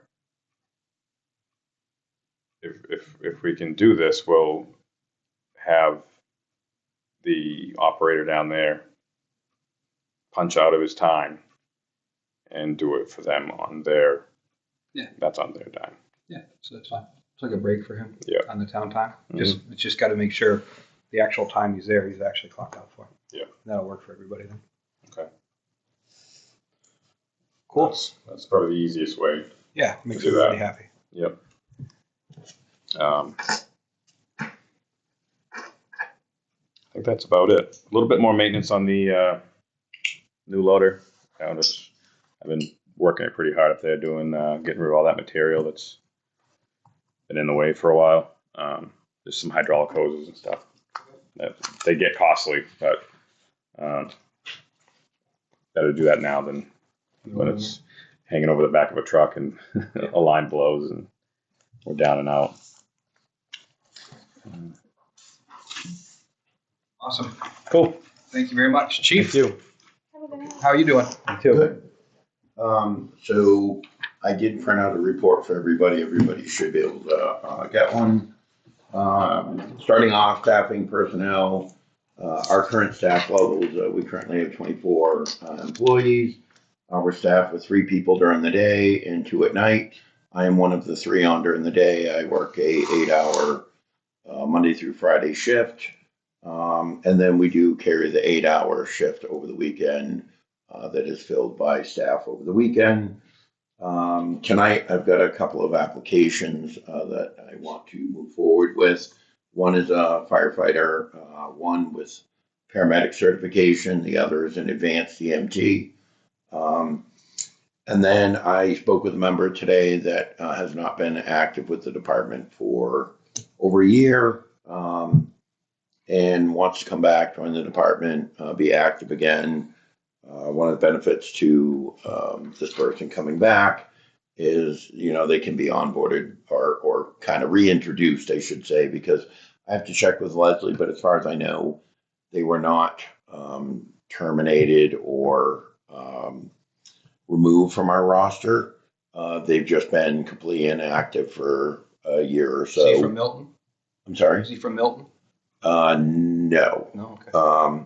if we can do this, we'll have the operator down there punch out of his time and do it for them on their, that's on their dime. Yeah, so that's fine. It's like a break for him. Yeah. On the town time. It's just got to make sure the actual time he's there, he's actually clocked out for. Yeah. That'll work for everybody then. Okay. Cool. That's probably the easiest way. Yeah, makes do everybody that. happy. Yep. I think that's about it. A little bit more maintenance on the new loader. I've been working it pretty hard up there, doing getting rid of all that material that's been in the way for a while. There's some hydraulic hoses and stuff. They get costly, but better do that now than when it's hanging over the back of a truck and a line blows and we're down and out. Awesome. Cool. Thank you very much. Chief, Thank you. how are you doing? Good. So I did print out a report for everybody. Everybody should be able to get one. Starting off, staffing personnel, our current staff levels, we currently have 24 employees. We're staffed with 3 people during the day and 2 at night. I am one of the 3 on during the day. I work a 8-hour Monday through Friday shift. And then we do carry the 8-hour shift over the weekend that is filled by staff over the weekend. Tonight, I've got a couple of applications that I want to move forward with. One is a firefighter, one with paramedic certification, the other is an advanced EMT. And then I spoke with a member today that has not been active with the department for over a year and wants to come back, join the department, be active again. One of the benefits to this person coming back is, they can be onboarded or kind of reintroduced, I should say, because I have to check with Leslie, but as far as I know, they were not terminated or removed from our roster. They've just been completely inactive for a year or so. Is he from Milton? I'm sorry? Is he from Milton? No. No, okay.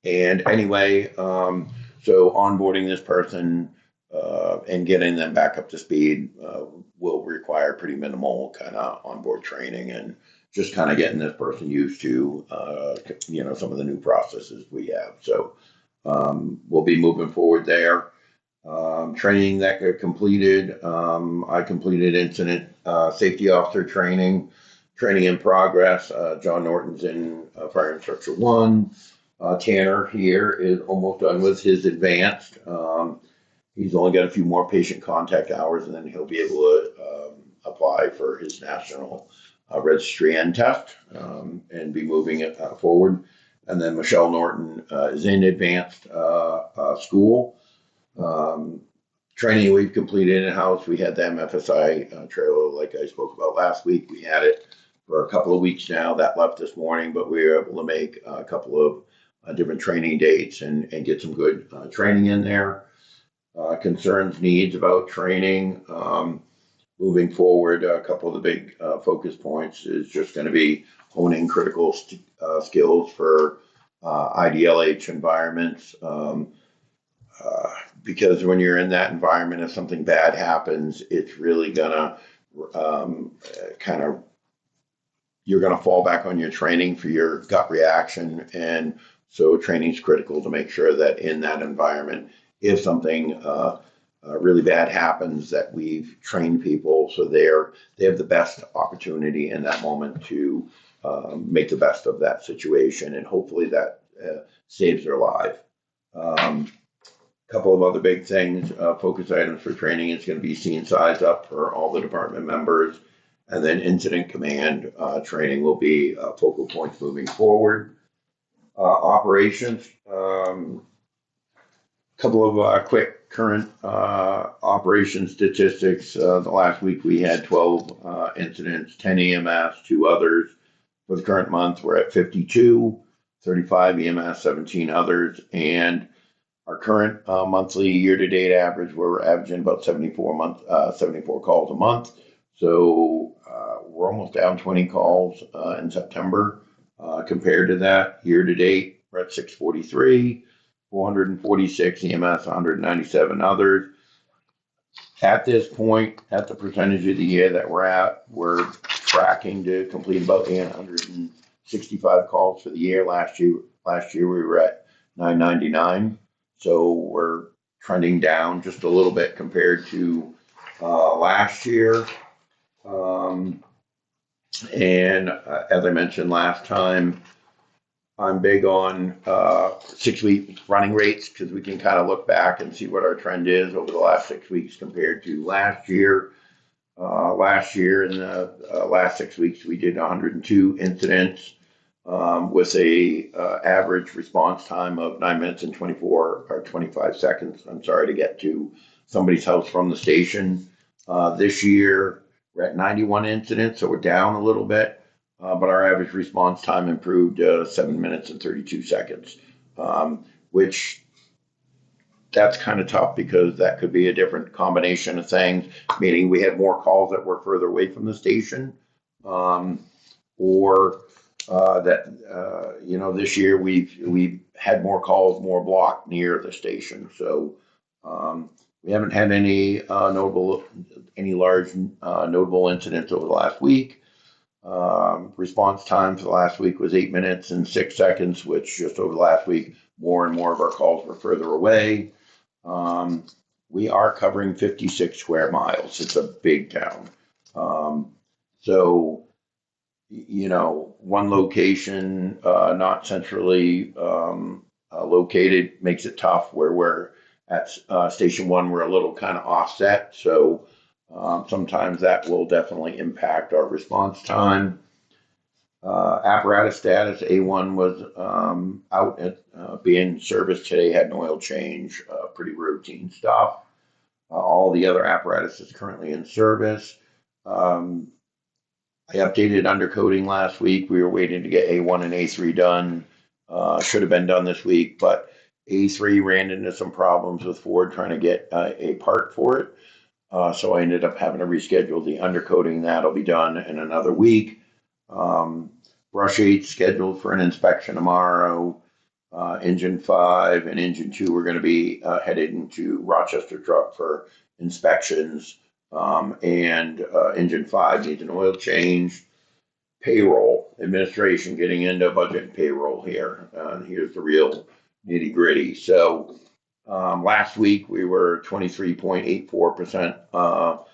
And anyway, so onboarding this person and getting them back up to speed will require pretty minimal kind of onboard training and just kind of getting this person used to, some of the new processes we have. So we'll be moving forward there. Training that got completed. I completed incident safety officer training in progress. John Norton's in Fire Instructor 1. Tanner here is almost done with his advanced. He's only got a few more patient contact hours, and then he'll be able to apply for his national registry and test and be moving it forward. And then Michelle Norton is in advanced school. Training we've completed in-house. We had the MFSI trailer like I spoke about last week. We had it for a couple of weeks now. That left this morning, but we were able to make a couple of different training dates and get some good training in there. Concerns, needs about training. Moving forward, a couple of the big focus points is just going to be honing critical skills for IDLH environments. Because when you're in that environment, if something bad happens, it's really gonna you're gonna fall back on your training for your gut reaction. And so training is critical to make sure that in that environment, if something really bad happens, that we've trained people so they have the best opportunity in that moment to make the best of that situation, and hopefully that saves their life. Couple of other big things, focus items for training is going to be scene size up for all the department members, and then incident command training will be focal points moving forward. Operations, couple of quick current operation statistics. The last week we had 12 incidents, 10 EMS, 2 others. For the current month, we're at 52, 35 EMS, 17 others, and our current monthly year-to-date average, we're averaging about 74 calls a month. So we're almost down 20 calls in September. Compared to that, year-to-date, we're at 643, 446 EMS, 197 others. At this point, at the percentage of the year that we're at, we're tracking to complete about 865 calls for the year. Last year we were at 999. So we're trending down just a little bit compared to last year. And as I mentioned last time, I'm big on 6-week running rates, because we can kind of look back and see what our trend is over the last 6 weeks compared to last year. Last year, in the last 6 weeks, we did 102 incidents with a average response time of 9 minutes and 25 seconds. I'm sorry, to get to somebody's house from the station. This year, we're at 91 incidents, so we're down a little bit. But our average response time improved 7 minutes and 32 seconds, which that's kind of tough, because that could be a different combination of things, meaning we had more calls that were further away from the station, or that this year we've had more calls, more blocked near the station. So we haven't had any large notable incidents over the last week. Response time for the last week was 8 minutes and 6 seconds, which just over the last week, more and more of our calls were further away. We are covering 56 square miles. It's a big town. So, one location, not centrally located, makes it tough. Where we're at Station 1, we're a little kind of offset. So sometimes that will definitely impact our response time. Apparatus status, A1 was out at being serviced today, had an oil change, pretty routine stuff. All the other apparatus is currently in service. I updated undercoating last week. We were waiting to get A1 and A3 done. Should have been done this week, but A3 ran into some problems with Ford trying to get a part for it. So I ended up having to reschedule the undercoating. That'll be done in another week. Brush 8 scheduled for an inspection tomorrow. Engine 5 and Engine 2 are going to be headed into Rochester Truck for inspections. And Engine 5 needs an oil change. Payroll, administration, getting into budget and payroll here. Here's the real nitty gritty. So last week we were 23.84% of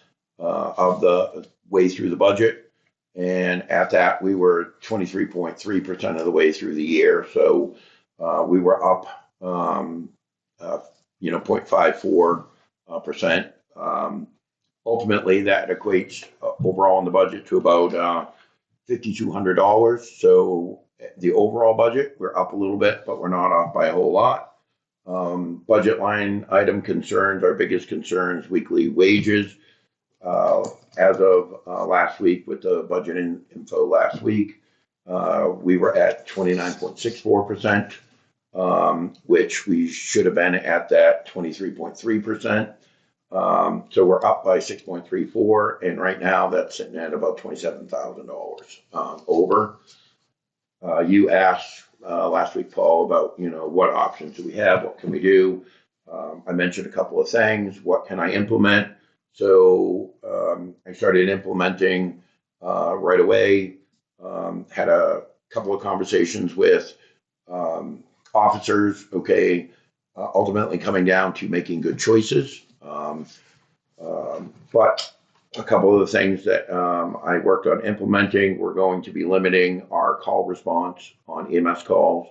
the way through the budget. And at that, we were 23.3% of the way through the year. So we were up, 0.54%. Ultimately, that equates overall in the budget to about $5,200. So the overall budget, we're up a little bit, but we're not off by a whole lot. Budget line item concerns, our biggest concerns, weekly wages. As of last week, with the budget info last week, we were at 29.64%, which we should have been at that 23.3%. So we're up by 6.34, and right now that's sitting at about $27,000 over. You asked last week, Paul, about what options do we have, what can we do? I mentioned a couple of things. What can I implement? So I started implementing right away. Had a couple of conversations with officers. Okay, ultimately coming down to making good choices. But a couple of the things that I worked on implementing, we're going to be limiting our call response on EMS calls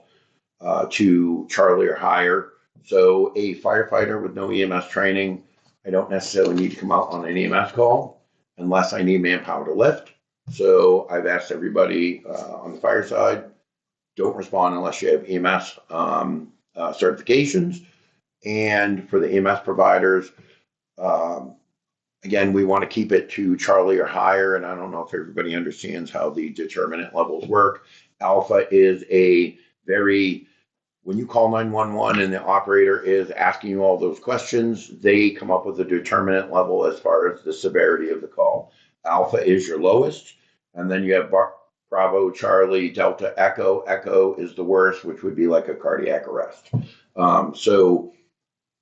to Charlie or higher. So a firefighter with no EMS training, I don't necessarily need to come out on an EMS call unless I need manpower to lift. So I've asked everybody on the fire side, don't respond unless you have EMS certifications. And for the EMS providers, again, we want to keep it to Charlie or higher. And I don't know if everybody understands how the determinant levels work. Alpha is a very, when you call 911 and the operator is asking you all those questions, they come up with a determinant level as far as the severity of the call. Alpha is your lowest, and then you have Bravo, Charlie, Delta, Echo. Echo is the worst, which would be like a cardiac arrest. So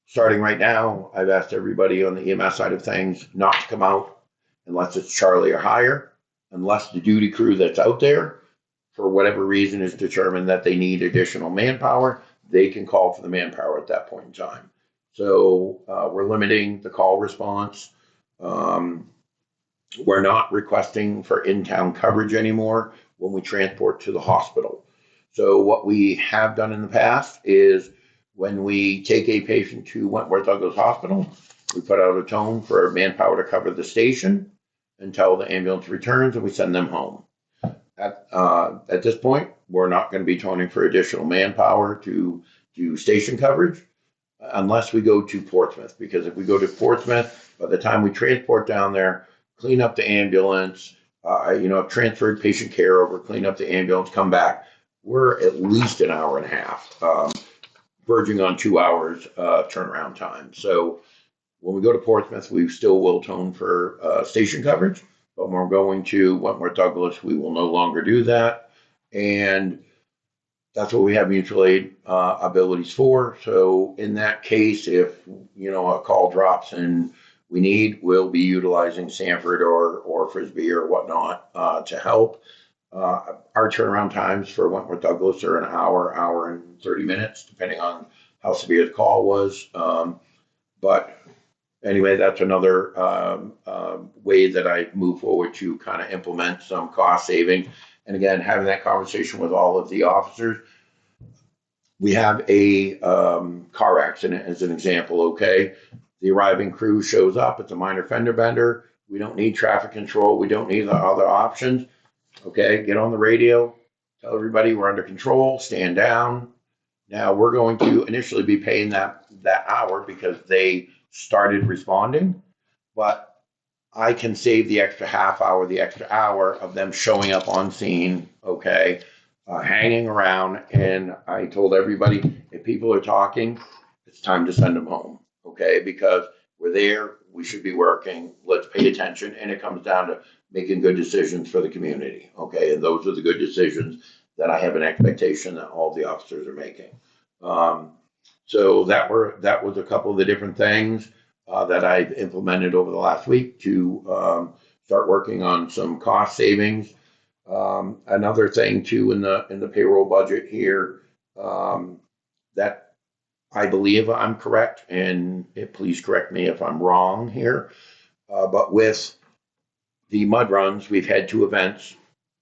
starting right now, I've asked everybody on the EMS side of things not to come out unless it's Charlie or higher, unless the duty crew that's out there, for whatever reason, is determined that they need additional manpower, they can call for the manpower at that point in time. So we're limiting the call response. We're not requesting for in-town coverage anymore when we transport to the hospital. So what we have done in the past is when we take a patient to Wentworth Douglas Hospital, we put out a tone for manpower to cover the station until the ambulance returns and we send them home. At this point, we're not going to be toning for additional manpower to do station coverage unless we go to Portsmouth, because if we go to Portsmouth, by the time we transport down there, clean up the ambulance, transferred patient care over, clean up the ambulance, come back, we're at least an hour and a half, verging on 2 hours turnaround time. So when we go to Portsmouth, we still will tone for station coverage, but when we're going to Wentworth Douglas, we will no longer do that. And that's what we have mutual aid abilities for. So in that case, if a call drops and we need, we'll be utilizing Sanford or Frisbee or whatnot to help. Our turnaround times for Wentworth Douglas are an hour and 30 minutes, depending on how severe the call was. But anyway, that's another way that I move forward to kind of implement some cost saving. And again, having that conversation with all of the officers. We have a car accident as an example, okay? The arriving crew shows up, it's a minor fender bender. We don't need traffic control. We don't need the other options. Okay, get on the radio, tell everybody we're under control, stand down. Now we're going to initially be paying that hour because they started responding, but I can save the extra half hour, the extra hour of them showing up on scene, okay, hanging around. And I told everybody, if people are talking, it's time to send them home, okay, because we're there, we should be working, let's pay attention, and it comes down to making good decisions for the community, okay, and those are the good decisions that I have an expectation that all the officers are making. So that was a couple of the different things that I've implemented over the last week to start working on some cost savings. Another thing too in the payroll budget here that I believe I'm correct, and please correct me if I'm wrong here, but with the mud runs, we've had 2 events,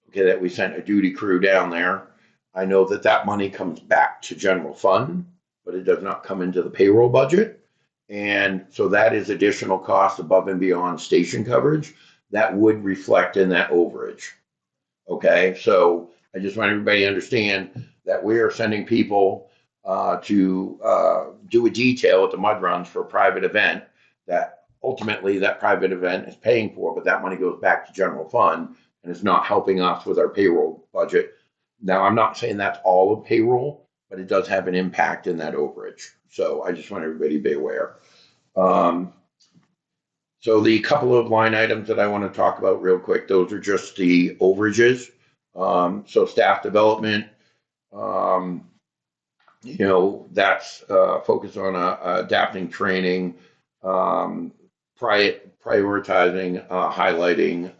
okay, that we sent a duty crew down there. I know that money comes back to general fund, but it does not come into the payroll budget. And so that is additional cost above and beyond station coverage that would reflect in that overage. Okay, so I just want everybody to understand that we are sending people to do a detail at the mud runs for a private event that ultimately that private event is paying for, but that money goes back to general fund and it's not helping us with our payroll budget. Now, I'm not saying that's all of payroll, but it does have an impact in that overage. So I just want everybody to be aware. So the couple of line items that I want to talk about real quick, those are just the overages. So staff development, that's focused on adapting training, prioritizing, highlighting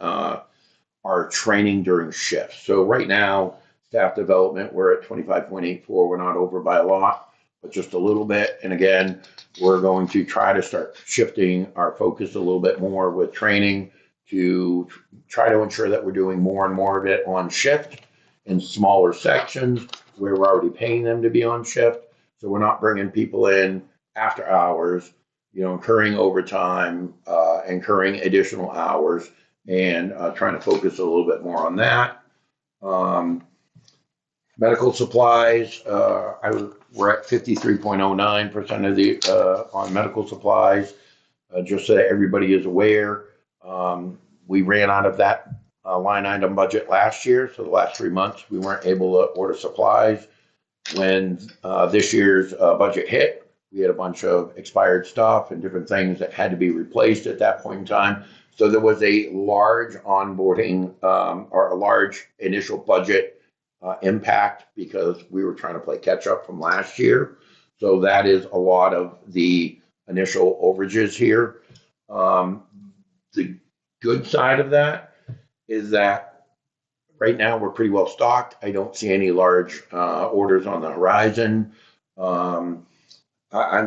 our training during shifts. So right now, staff development, we're at 25.84. We're not over by a lot, but just a little bit. And again, we're going to try to start shifting our focus a little bit more with training to try to ensure that we're doing more and more of it on shift in smaller sections where we're already paying them to be on shift. So we're not bringing people in after hours, incurring overtime, incurring additional hours, and trying to focus a little bit more on that. Medical supplies, we're at 53.09% of the on medical supplies. Just so that everybody is aware, we ran out of that line item budget last year. So the last 3 months, we weren't able to order supplies. When this year's budget hit, we had a bunch of expired stuff and different things that had to be replaced at that point in time. So there was a large onboarding or a large initial budget impact because we were trying to play catch up from last year. So that is a lot of the initial overages here. The good side of that is that right now we're pretty well stocked. I don't see any large orders on the horizon. I'm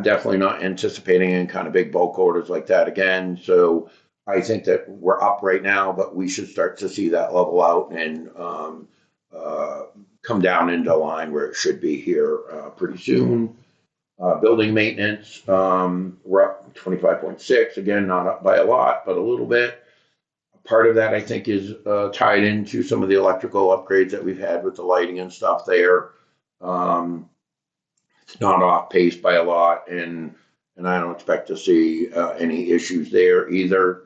definitely not anticipating any kind of big bulk orders like that again. So I think that we're up right now, but we should start to see that level out and come down into line where it should be here pretty soon. Building maintenance, we're up 25.6. Again, not up by a lot, but a little bit. Part of that, I think, is tied into some of the electrical upgrades that we've had with the lighting and stuff there. It's not off pace by a lot, and I don't expect to see any issues there either.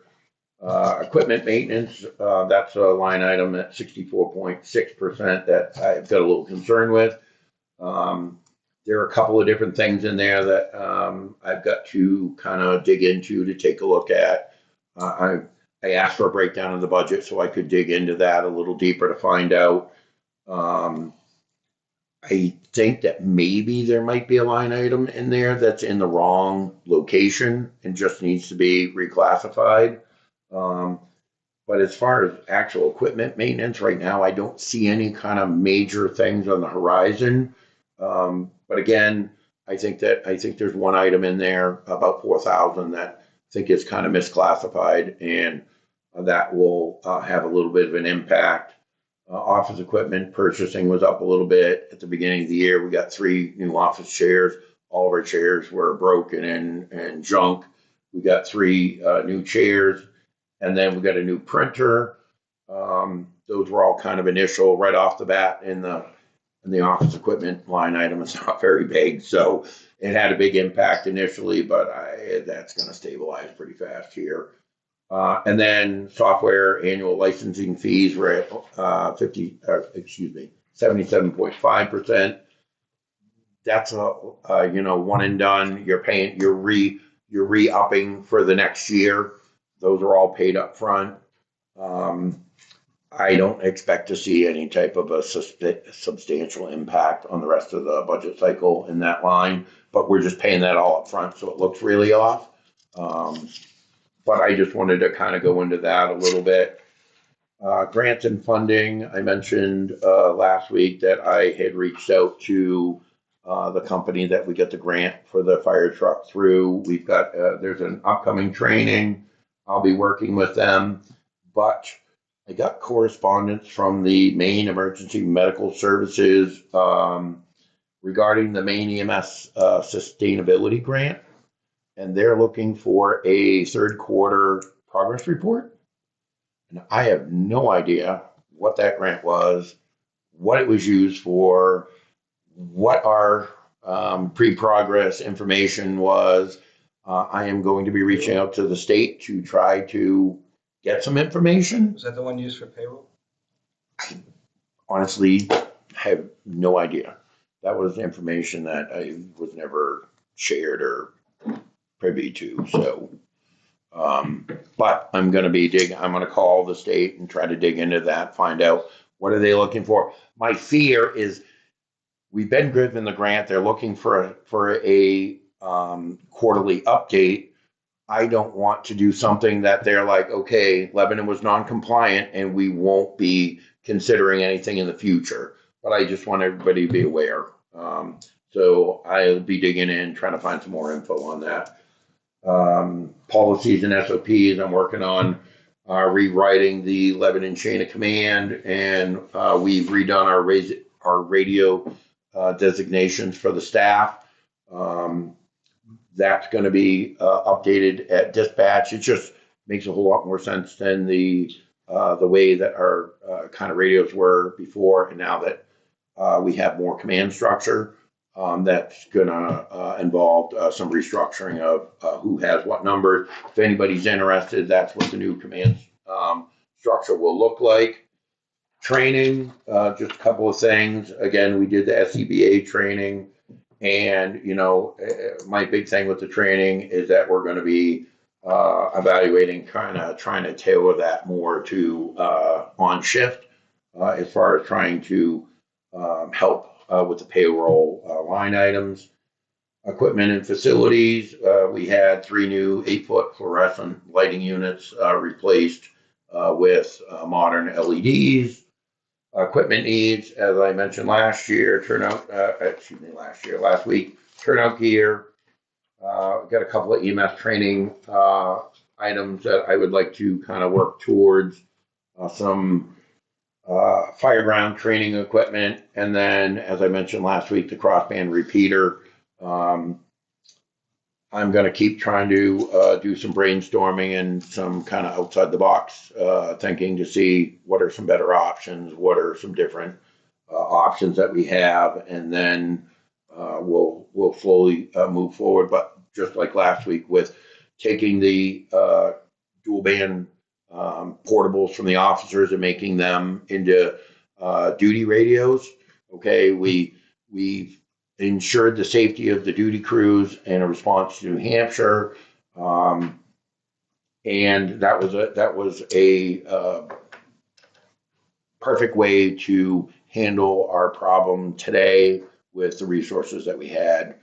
Equipment maintenance, that's a line item at 64.6% that I've got a little concern with. There are a couple of different things in there that I've got to kind of dig into to take a look at. I asked for a breakdown of the budget so I could dig into that a little deeper to find out. I think that maybe there might be a line item in there that's in the wrong location and just needs to be reclassified. But as far as actual equipment maintenance right now, I don't see any kind of major things on the horizon. But again, I think there's one item in there, about 4,000, that I think is kind of misclassified, and that will have a little bit of an impact. Office equipment purchasing was up a little bit at the beginning of the year. We got 3 new office chairs. All of our chairs were broken and junk. We got 3 new chairs, and then we got a new printer. Those were all kind of initial right off the bat in the office equipment line item. It's not very big, so it had a big impact initially, but that's going to stabilize pretty fast here. And then software annual licensing fees were at 77.5%. That's a one and done. You're paying, you're re-upping for the next year. Those are all paid up front. I don't expect to see any type of a substantial impact on the rest of the budget cycle in that line, but we're just paying that all up front, so it looks really off. But I just wanted to kind of go into that a little bit. Grants and funding, I mentioned last week that I had reached out to the company that we get the grant for the fire truck through. We've got, there's an upcoming training. I'll be working with them, but I got correspondence from the Maine Emergency Medical Services regarding the Maine EMS Sustainability Grant. And they're looking for a 3rd quarter progress report. And I have no idea what that grant was, what it was used for, what our pre-progress information was. I am going to be reaching out to the state to try to get some information. Was that the one used for payroll? Honestly, I have no idea. That was information that I was never shared or privy to. So, but I'm going to be I'm going to call the state and try to dig into that, find out what are they looking for. My fear is we've been given the grant. They're looking for a quarterly update. I don't want to do something that they're like, okay, Lebanon was non-compliant and we won't be considering anything in the future. But I just want everybody to be aware. So I'll be digging in, trying to find some more info on that. Policies and SOPs, I'm working on rewriting the Lebanon chain of command, and we've redone our radio designations for the staff. That's going to be updated at dispatch. It just makes a whole lot more sense than the way that our kind of radios were before, and now that we have more command structure. That's going to involve some restructuring of who has what numbers. If anybody's interested, that's what the new command structure will look like. Training, just a couple of things. Again, we did the SCBA training, and my big thing with the training is that we're going to be evaluating, kind of trying to tailor that more to on shift, as far as trying to help with the payroll line items. Equipment and facilities, we had 3 new 8-foot fluorescent lighting units replaced with modern LEDs. Equipment needs, as I mentioned last week, turnout gear. Got a couple of EMS training items that I would like to kind of work towards, some fireground training equipment, and then, as I mentioned last week, the crossband repeater. I'm going to keep trying to do some brainstorming and some kind of outside the box thinking to see what are some better options, what are some different options that we have, and then we'll slowly move forward. But just like last week with taking the dual band portables from the officers and making them into duty radios. Okay, we've ensured the safety of the duty crews in a response to New Hampshire, and that was a perfect way to handle our problem today with the resources that we had.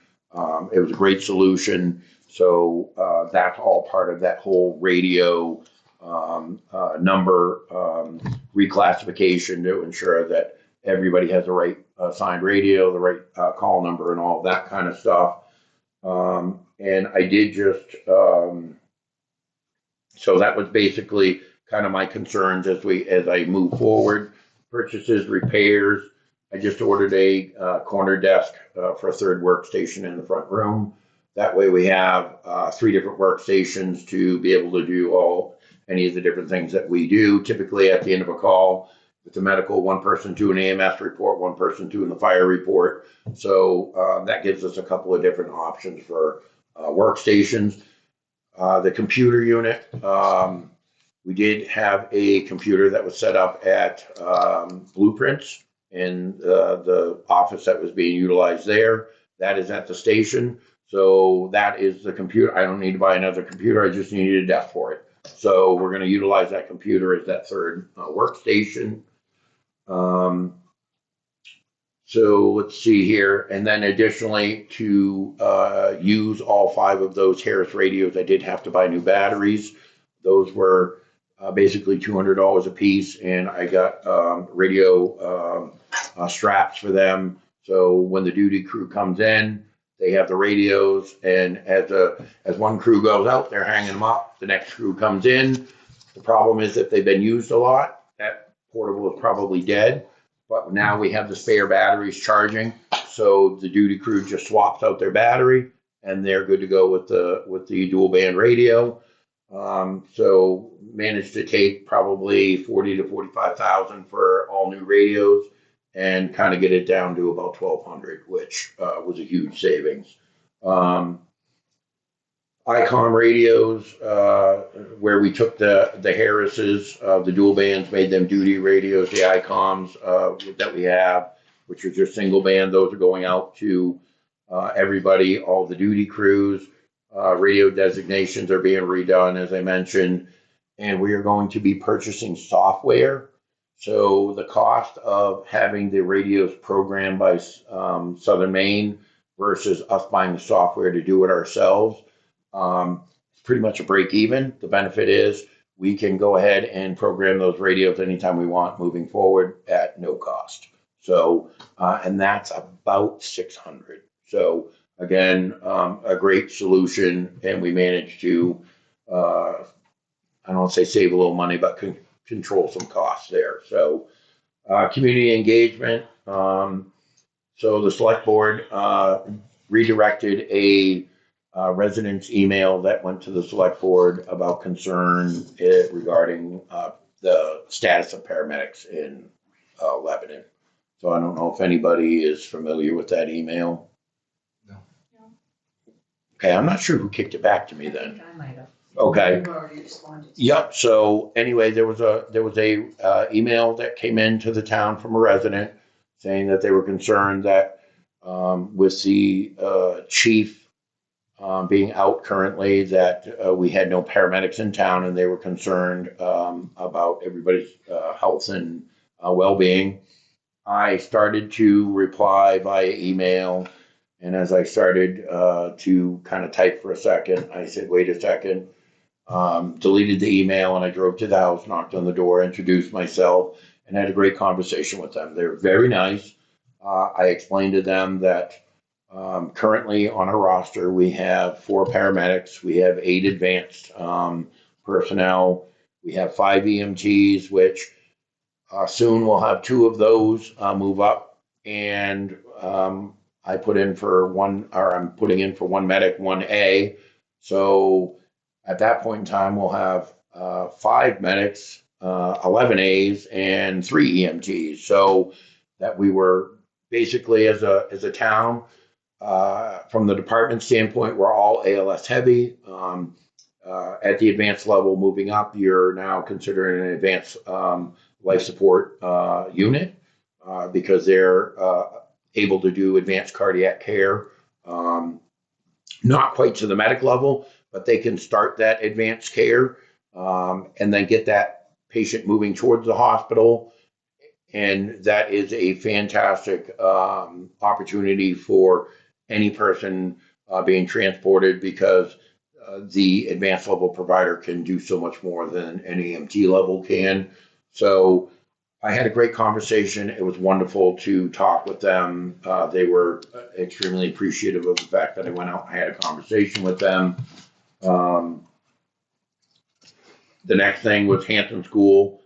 It was a great solution. So that's all part of that whole radio number reclassification to ensure that everybody has the right assigned radio, the right call number, and all of that kind of stuff. And I did just, so that was basically kind of my concerns as I move forward. Purchases, repairs. I just ordered a corner desk for a 3rd workstation in the front room. That way we have 3 different workstations to be able to do any of the different things that we do. Typically at the end of a call, with the medical, 1 person doing an AMS report, 1 person doing the fire report. So that gives us a couple of different options for workstations. The computer unit, we did have a computer that was set up at Blueprints in the office that was being utilized there. That is at the station. So that is the computer. I don't need to buy another computer. I just needed a desk for it. So we're going to utilize that computer as that 3rd workstation. So let's see here. And then additionally, to use all 5 of those Harris radios, I did have to buy new batteries. Those were basically $200 a piece, and I got radio straps for them. So when the duty crew comes in, they have the radios, and as one crew goes out, they're hanging them up. The next crew comes in. The problem is if they've been used a lot, that portable is probably dead. But now we have the spare batteries charging, so the duty crew just swaps out their battery, and they're good to go with the dual band radio. So managed to take probably 40 to 45,000 for all new radios, and kind of get it down to about 1,200, which was a huge savings. ICOM radios, where we took the Harris's, the dual bands, made them duty radios. The ICOMs that we have, which are just single band, those are going out to everybody, all the duty crews. Radio designations are being redone, as I mentioned, and we are going to be purchasing software. So the cost of having the radios programmed by Southern Maine versus us buying the software to do it ourselves, it's pretty much a break even. The benefit is we can go ahead and program those radios anytime we want moving forward at no cost. So, and that's about 600. So again, a great solution, and we managed to, I don't want to say save a little money, but control some costs there. So community engagement. So the select board redirected a resident's email that went to the select board about concern regarding the status of paramedics in Lebanon. So I don't know if anybody is familiar with that email. No. Okay, I'm not sure who kicked it back to me then. I think I might have. Okay. You've already responded. Yep. So anyway, there was a email that came into the town from a resident saying that they were concerned that with the chief being out currently, that we had no paramedics in town, and they were concerned about everybody's health and well-being. I started to reply via email, and as I started to kind of type for a second, I said, "Wait a second." Deleted the email, and I drove to the house, knocked on the door, introduced myself, and had a great conversation with them. They were very nice. I explained to them that currently on our roster we have 4 paramedics, we have 8 advanced personnel, we have 5 EMTs, which soon we'll have 2 of those move up, and I'm putting in for one medic, 1A. So at that point in time, we'll have 5 medics, 11 A's, and 3 EMTs. So that we were basically, as a town, from the department standpoint, we're all ALS heavy. At the advanced level, moving up, you're now considering an advanced life support unit because they're able to do advanced cardiac care. Not quite to the medic level, but they can start that advanced care and then get that patient moving towards the hospital. And that is a fantastic opportunity for any person being transported, because the advanced level provider can do so much more than an EMT level can. So I had a great conversation. It was wonderful to talk with them. They were extremely appreciative of the fact that I went out and had a conversation with them. The next thing was Hanson School.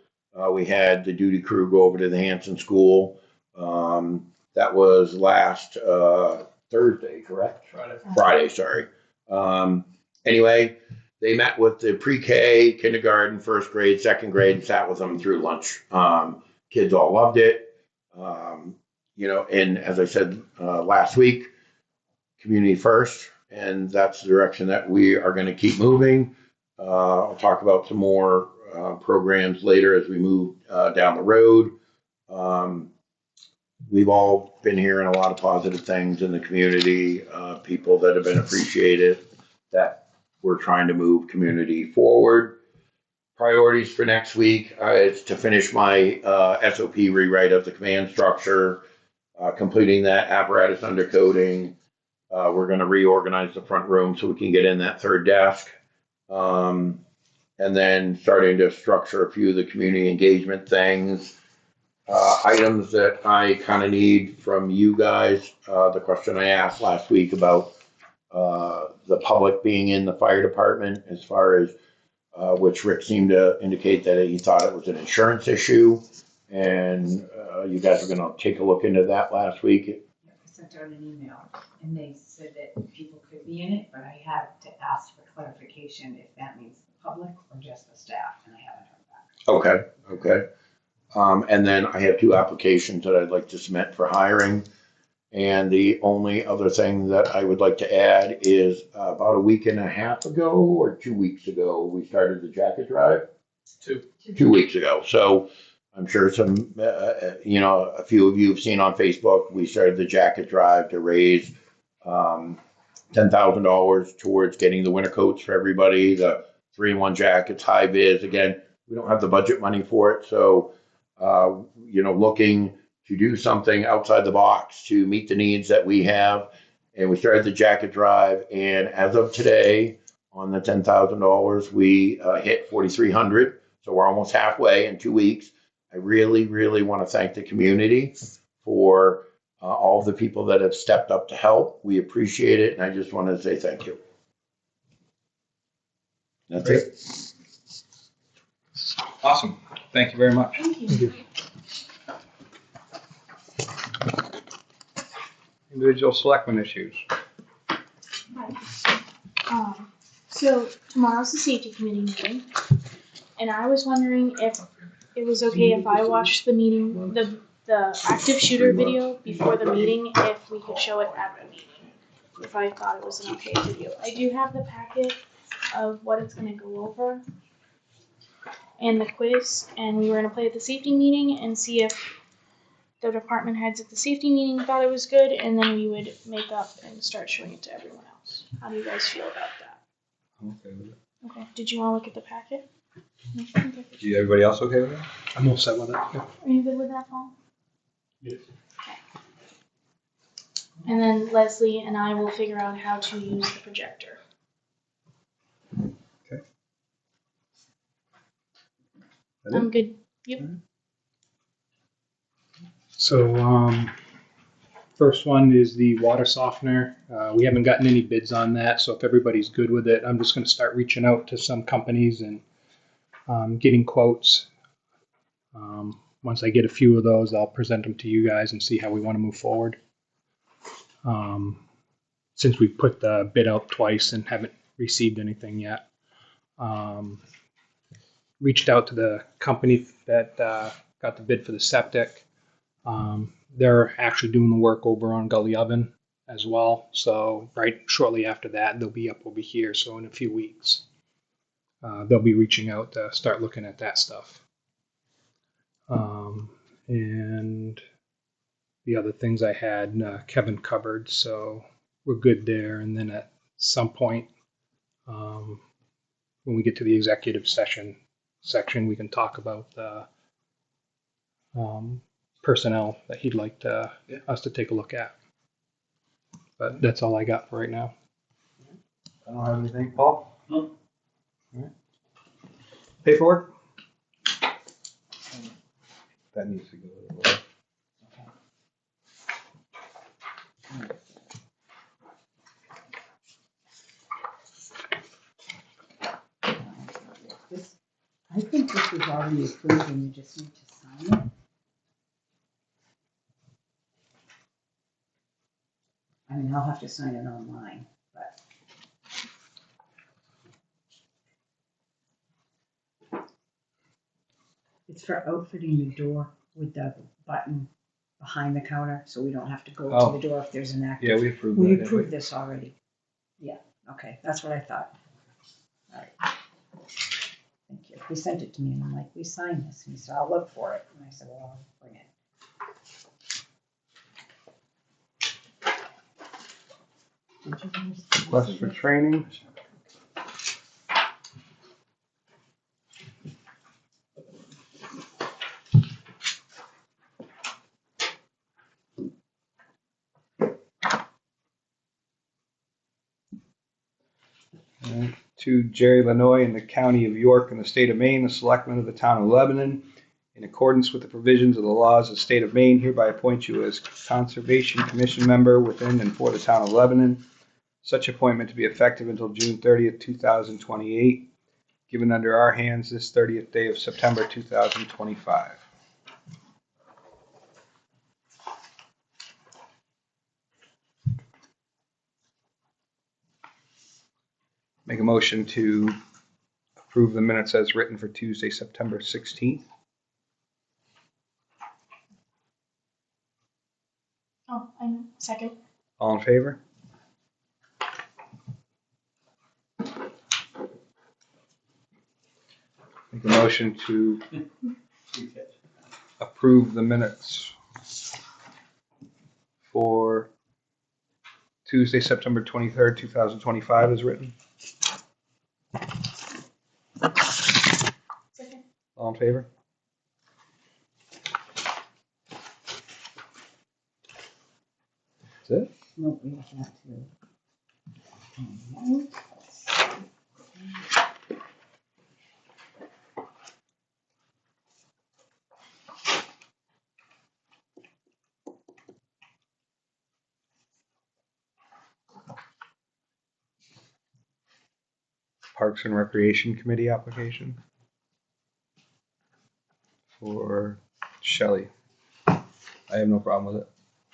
We had the duty crew go over to the Hanson School. That was last Thursday, correct? Friday, sorry. Anyway, they met with the pre-K, kindergarten, first grade, second grade, and sat with them through lunch. Kids all loved it. And as I said last week, community first, and that's the direction that we are going to keep moving. I'll talk about some more programs later as we move down the road. We've all been hearing a lot of positive things in the community, people that have been appreciated, that we're trying to move community forward. Priorities for next week is to finish my SOP rewrite of the command structure, completing that apparatus undercoating. We're going to reorganize the front room so we can get in that third desk. And then starting to structure a few of the community engagement things. Items that I kind of need from you guys. The question I asked last week about the public being in the fire department, as far as which Rick seemed to indicate that he thought it was an insurance issue. And you guys were going to take a look into that last week. I sent out an email and they said that people could be in it, but I had to ask for clarification if that means the public or just the staff, and I haven't heard back. Okay. And then I have 2 applications that I'd like to submit for hiring. And the only other thing that I would like to add is about a week and a half ago or 2 weeks ago, we started the jacket drive. 2 weeks ago. So I'm sure a few of you have seen on Facebook, we started the jacket drive to raise $10,000 towards getting the winter coats for everybody, the 3-in-1 jackets, high vis. Again, we don't have the budget money for it. So, looking to do something outside the box to meet the needs that we have. And we started the jacket drive. And as of today, on the $10,000, we hit 4,300. So we're almost halfway in 2 weeks. I really, really want to thank the community for all the people that have stepped up to help. We appreciate it, and I just wanted to say thank you. That's it. Awesome. Thank you very much. Thank you. Individual selectmen issues. So tomorrow's the safety committee meeting, and I was wondering if it was okay if I watched the meeting, the active shooter video before the meeting, if we could show it at the meeting, if I thought it was an okay video. I do have the packet of what it's gonna go over and the quiz, and we were gonna play at the safety meeting and see if the department heads at the safety meeting thought it was good, and then we would make up and start showing it to everyone else. How do you guys feel about that? I'm okay with it. Okay, did you wanna look at the packet? Is everybody else okay with that? I'm all set with it. Yeah. Are you good with that, Paul? Yes. And then Leslie and I will figure out how to use the projector. Okay. I'm good. Yep. So, first one is the water softener. We haven't gotten any bids on that, so if everybody's good with it, I'm just going to start reaching out to some companies and getting quotes. Once I get a few of those, I'll present them to you guys and see how we want to move forward. Since we put the bid out twice and haven't received anything yet. Reached out to the company that got the bid for the septic. They're actually doing the work over on Gully Oven as well. So right shortly after that, they'll be up over here. So in a few weeks, they'll be reaching out to start looking at that stuff. And the other things I had, Kevin covered, so we're good there. And then at some point, when we get to the executive section, we can talk about the personnel that he'd like us to take a look at. But that's all I got for right now. I don't have anything. Paul? No. All right. Paperwork? That needs to go to the board. I think this was already approved and you just need to sign it. I mean, I'll have to sign it online, but. It's for outfitting the door with the button behind the counter, so we don't have to go to the door if there's an active. Yeah, we approved that. We didn't approved this already. Yeah, okay, that's what I thought. All right. Thank you. He sent it to me and I'm like, we signed this. And he said, I'll look for it. And I said, well, I'll bring it. Request for training. To Jerry Lanoy in the County of York and the State of Maine, the Selectmen of the Town of Lebanon, in accordance with the provisions of the laws of the State of Maine, hereby appoint you as Conservation Commission member within and for the Town of Lebanon. Such appointment to be effective until June 30th, 2028, given under our hands this 30th day of September 2025. Make a motion to approve the minutes as written for Tuesday, September 16th. Oh, I know. Second. All in favor? Make a motion to approve the minutes for Tuesday, September 23rd, 2025 as written. Second. All in favor? That's it? No, we have to. Parks and Recreation Committee application for Shelley. I have no problem with it.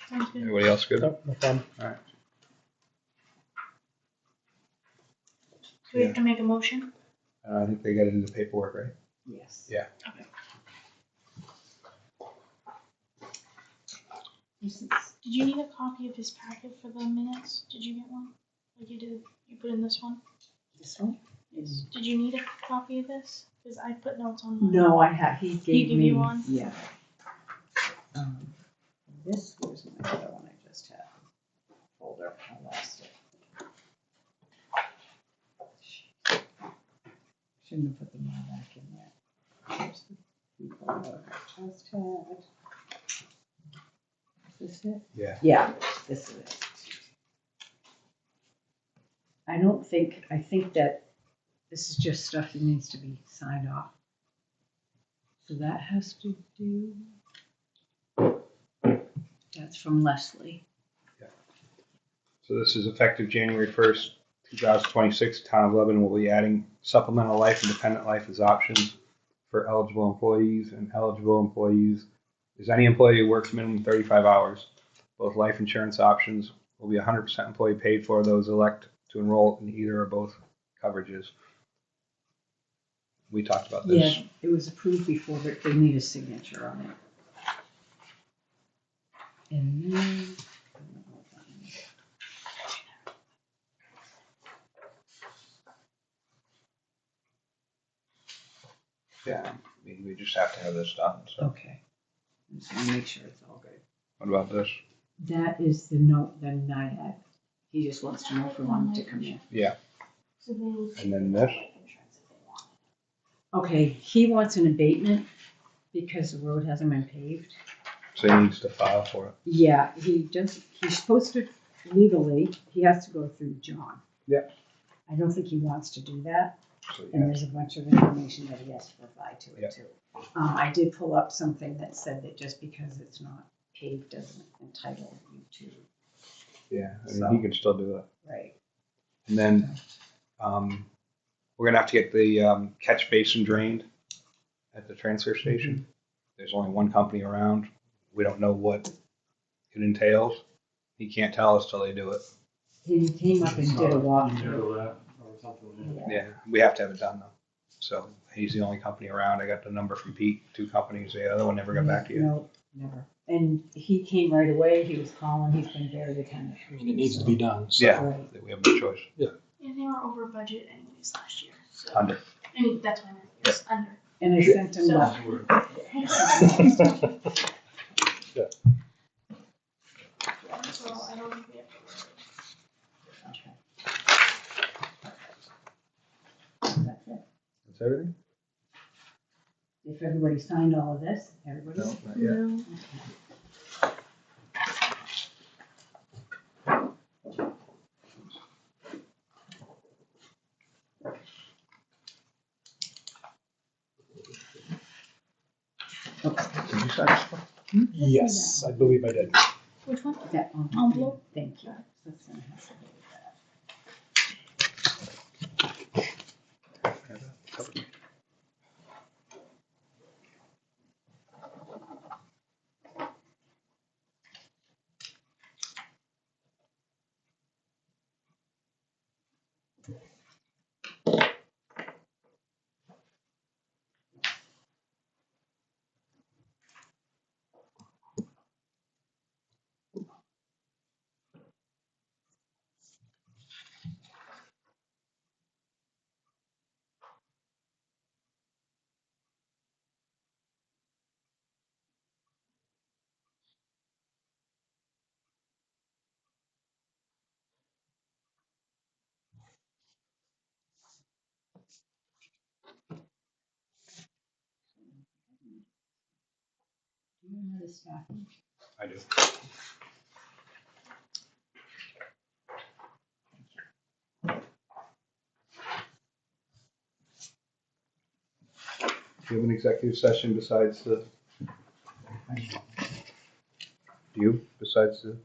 Sounds good. Anybody else good? No problem. All right. Do we have to make a motion? I think they got to do the paperwork, right? Yes. Yeah. Okay. Did you need a copy of his packet for the minutes? Did you get one? Like you did, you put in this one? This one? Yes. Did you need a copy of this? Because I put notes on mine. No, I have, he gave gave me. you one? Yeah. This was my other one I just had. Folder, I lost it. Shouldn't have put them all back in there. Here's the people that I just had. Is this it? Yeah. Yeah, this is it. I think that this is just stuff that needs to be signed off. So that has to do. That's from Leslie. So this is effective January 1st, 2026. Town of Lebanon will be adding supplemental life and dependent life as options for eligible employees, and eligible employees is any employee who works minimum 35 hours. Both life insurance options will be 100% employee paid for. Those elect to enroll in either or both coverages. We talked about this. Yeah, it was approved before, but they need a signature on it. And then. Yeah, I mean, we just have to have this done. So. Okay. I just want to make sure it's all good. What about this? That is the note, the NIAD. He just wants to know if we want him to come in. Yeah. So they would. And then this? Okay, he wants an abatement because the road hasn't been paved. So he needs to file for it. Yeah, he's supposed to legally, he has to go through John. Yeah. I don't think he wants to do that. So, And yeah. there's a bunch of information that he has to provide to it Yeah. too. I did pull up something that said that just because it's not paved doesn't entitle you to. Yeah, I mean, So. he can still do it. Right. And then we're gonna have to get the catch basin drained at the transfer station. There's only one company around. We don't know what it entails. He can't tell us till they do it. He came up and did a walkthrough. Email that or something. Yeah, we have to have it done though. So he's the only company around. I got the number from Pete, 2 companies. The other one never got back to you. No, never. And he came right away. He was calling. He's been very attentive. And it needs to be done. So. Yeah, Right. we have no choice. And they were over budget anyways last year. So. Under. I mean, that's what I meant. Yes, under. And I sent him So- Yeah. So I don't think we have to Okay. That's it. That's everything? If everybody signed all of this, everybody? No, not yet. No. Did you sign this one? Yes, I believe I did. Which one? That Envelope? Thank you. That's gonna have to do that. Do you know the staffing? I do. Do you have an executive session besides the? You, besides the?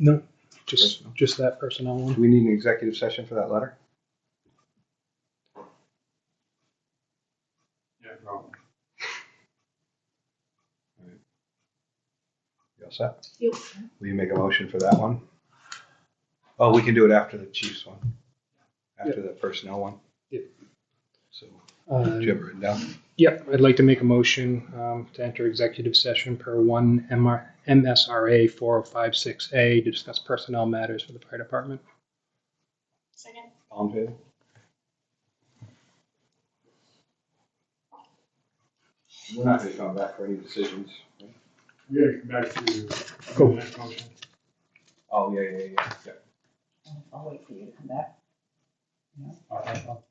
No, just that personnel one. Do we need an executive session for that letter? What's that? Yep. Will you make a motion for that one? Oh, we can do it after the chief's one, after the personnel one. Yep. So, Uh, do you have it written down? Yep, I'd like to make a motion to enter executive session per one MSRA 4056A to discuss personnel matters for the fire department. Second. All in favor? We're not gonna come back for any decisions. Right? We gotta come back to Cool. the next motion. Oh, yeah. I'll wait for you to come back. I'll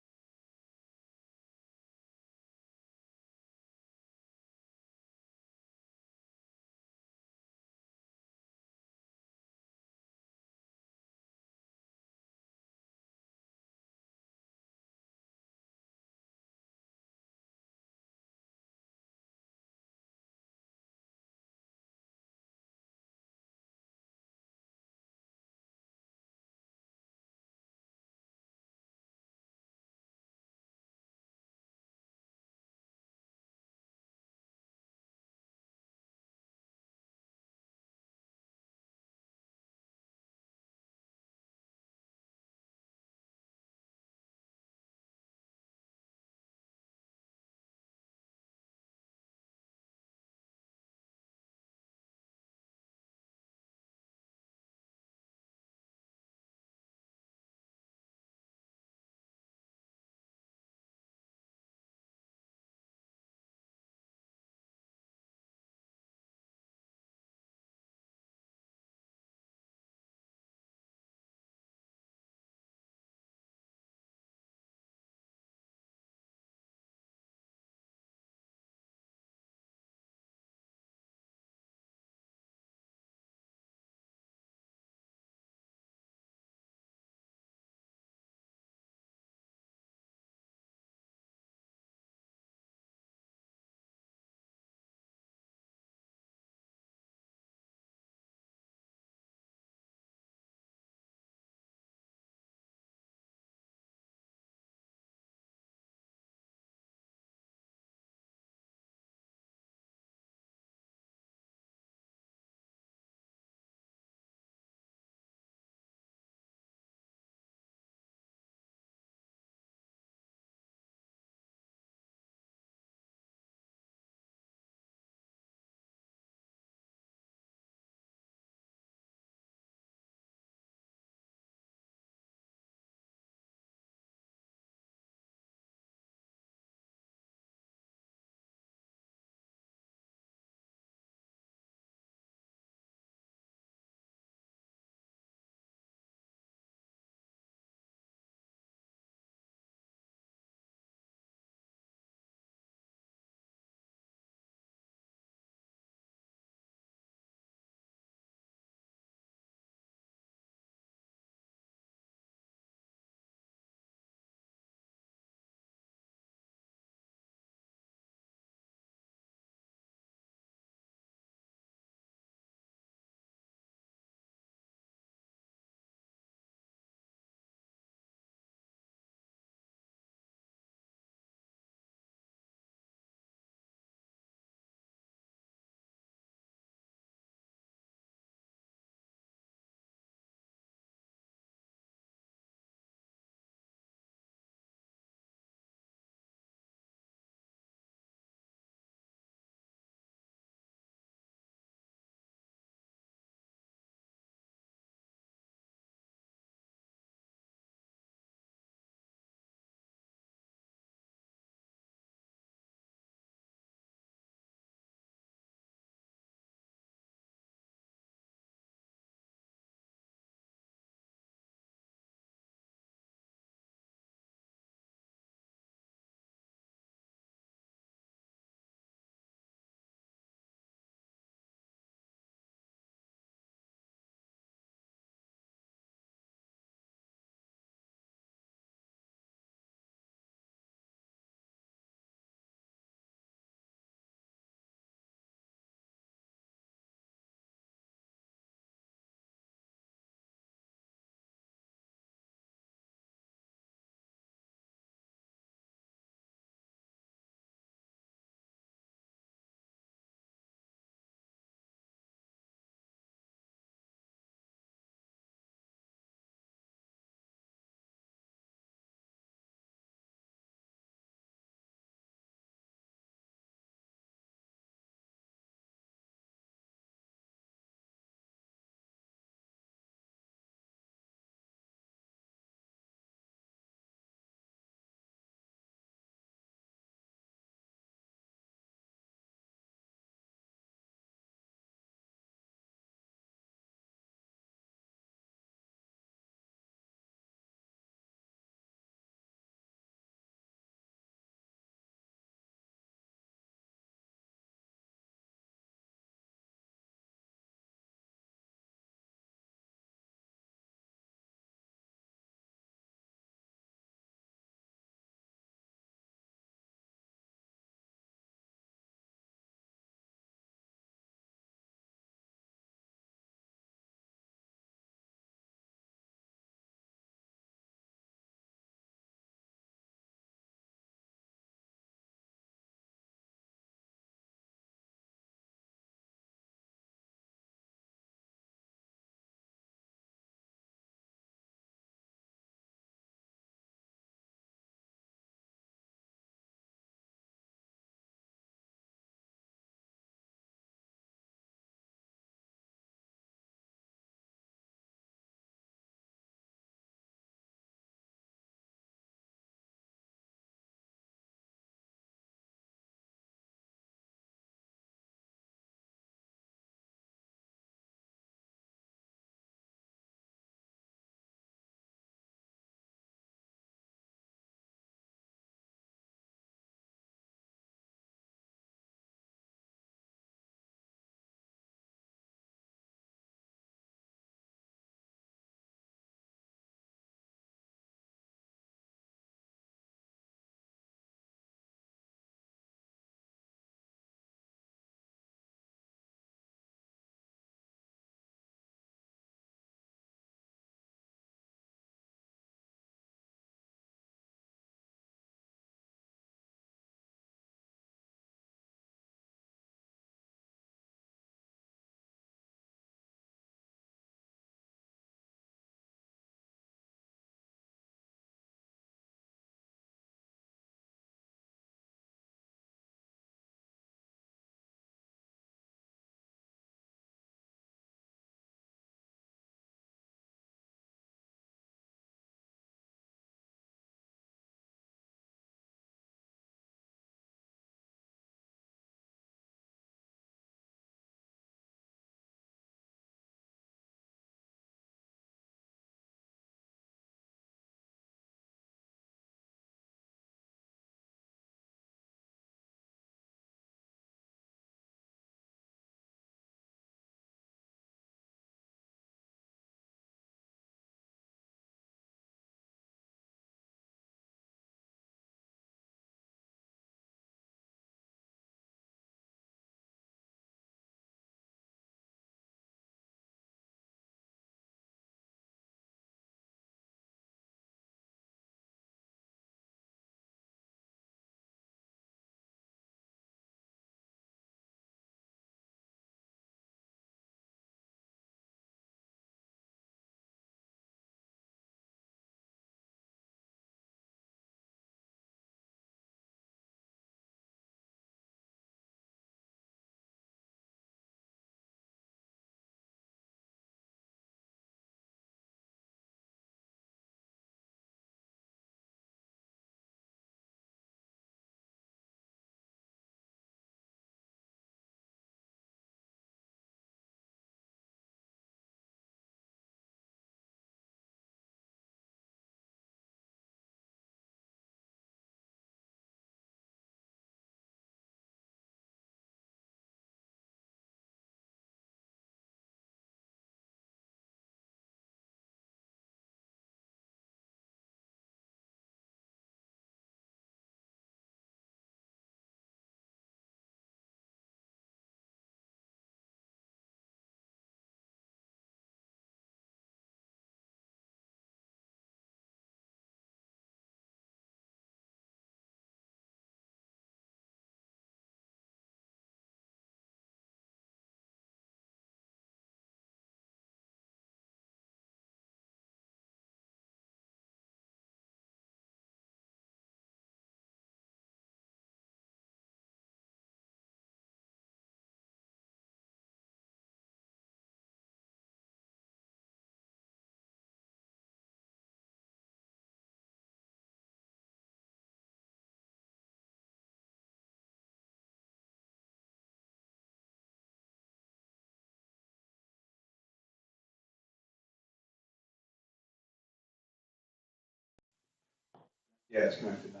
Yeah, it's connected now.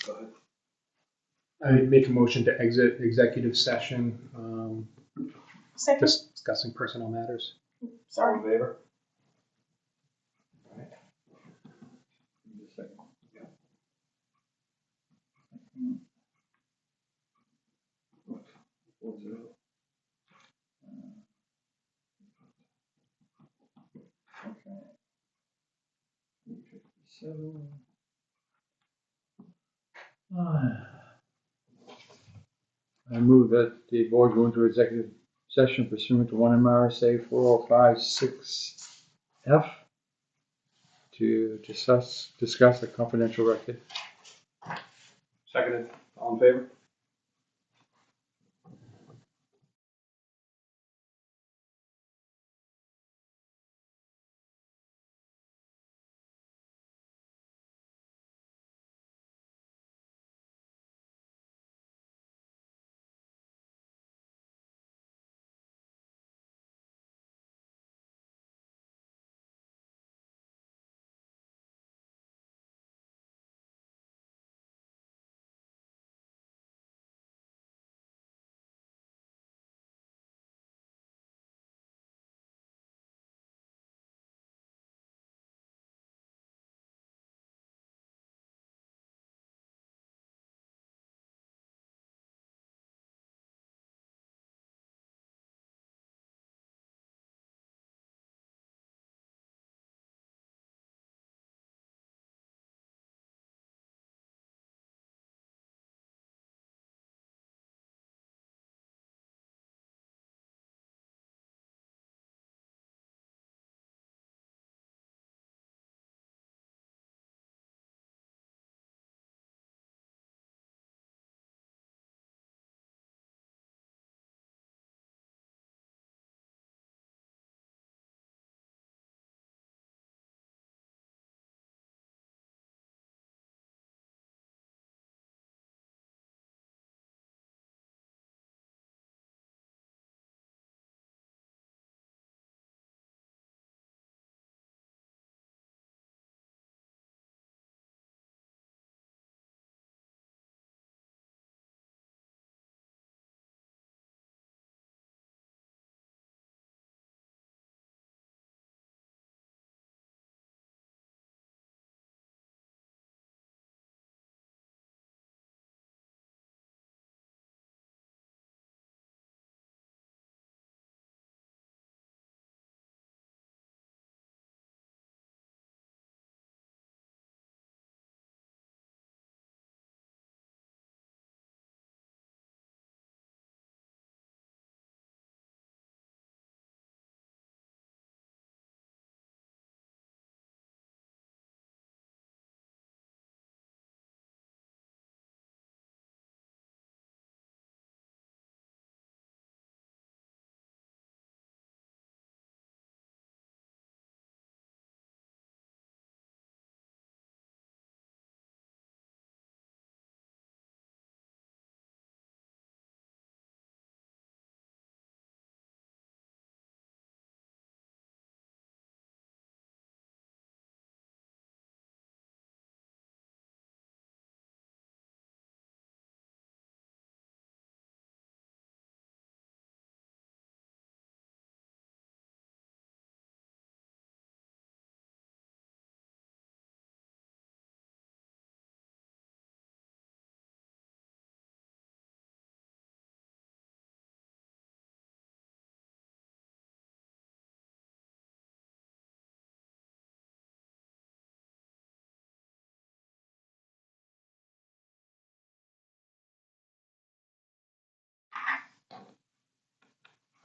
Go ahead. I make a motion to exit executive session, Second. discussing personnel matters. All Sorry. in favor? Just a second. Okay. 357. I move that the board go into executive session pursuant to 1 MRSA 4056F to discuss a confidential record. Seconded. All in favor?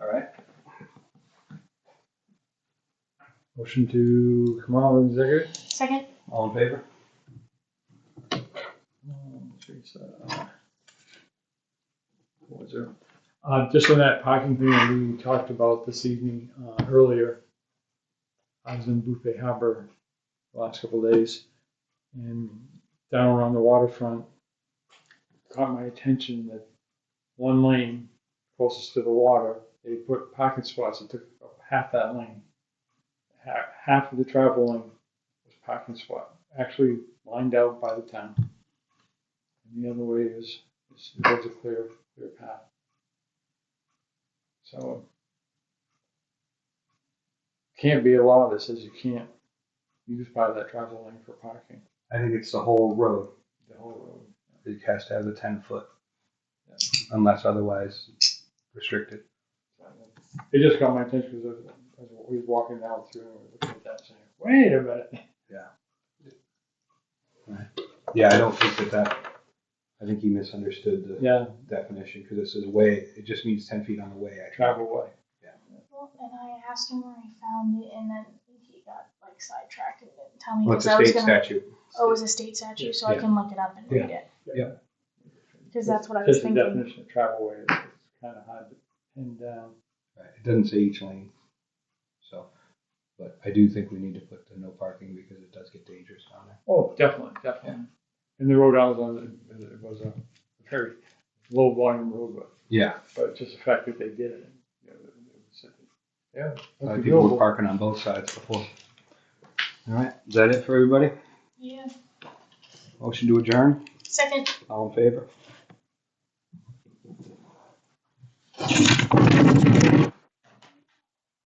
All right. Motion to come out of executive. Second. All in favor? Just on that parking thing that we talked about this evening, earlier, I was in Bouffay Harbor the last couple of days, and down around the waterfront, caught my attention that one lane closest to the water, they put parking spots that took up half that lane. Half of the travel lane was parking spot. actually lined out by the town. And the other way is there's a clear path. So can't be a law that says you can't use part of that travel lane for parking, I think it's the whole road. the whole road. It has to have the 10-foot, unless otherwise restricted. It just got my attention because as we was walking down through and we were looking at that saying, wait a minute. Yeah, I don't think that. I think he misunderstood the Yeah, definition because it says way. It just means 10 feet on the way. travel way. Well, and I asked him where he found it, and then he got like sidetracked and didn't tell me Well, it's because a I was state gonna. statute. Oh, it was a state statute, so I Yeah. can look it up and read it. Yeah. Because that's what I was Just the thinking. definition of travel way is kind of hard to pin down. Right. It doesn't say each lane. So, but I do think we need to put the no parking because it does get dangerous down there. Oh, definitely. And the road I was on, it was a very low volume road, Yeah. but just the fact that they did it. You know, yeah. People were parking on both sides before. All right. Is that it for everybody? Yeah. Motion to adjourn. Second. All in favor?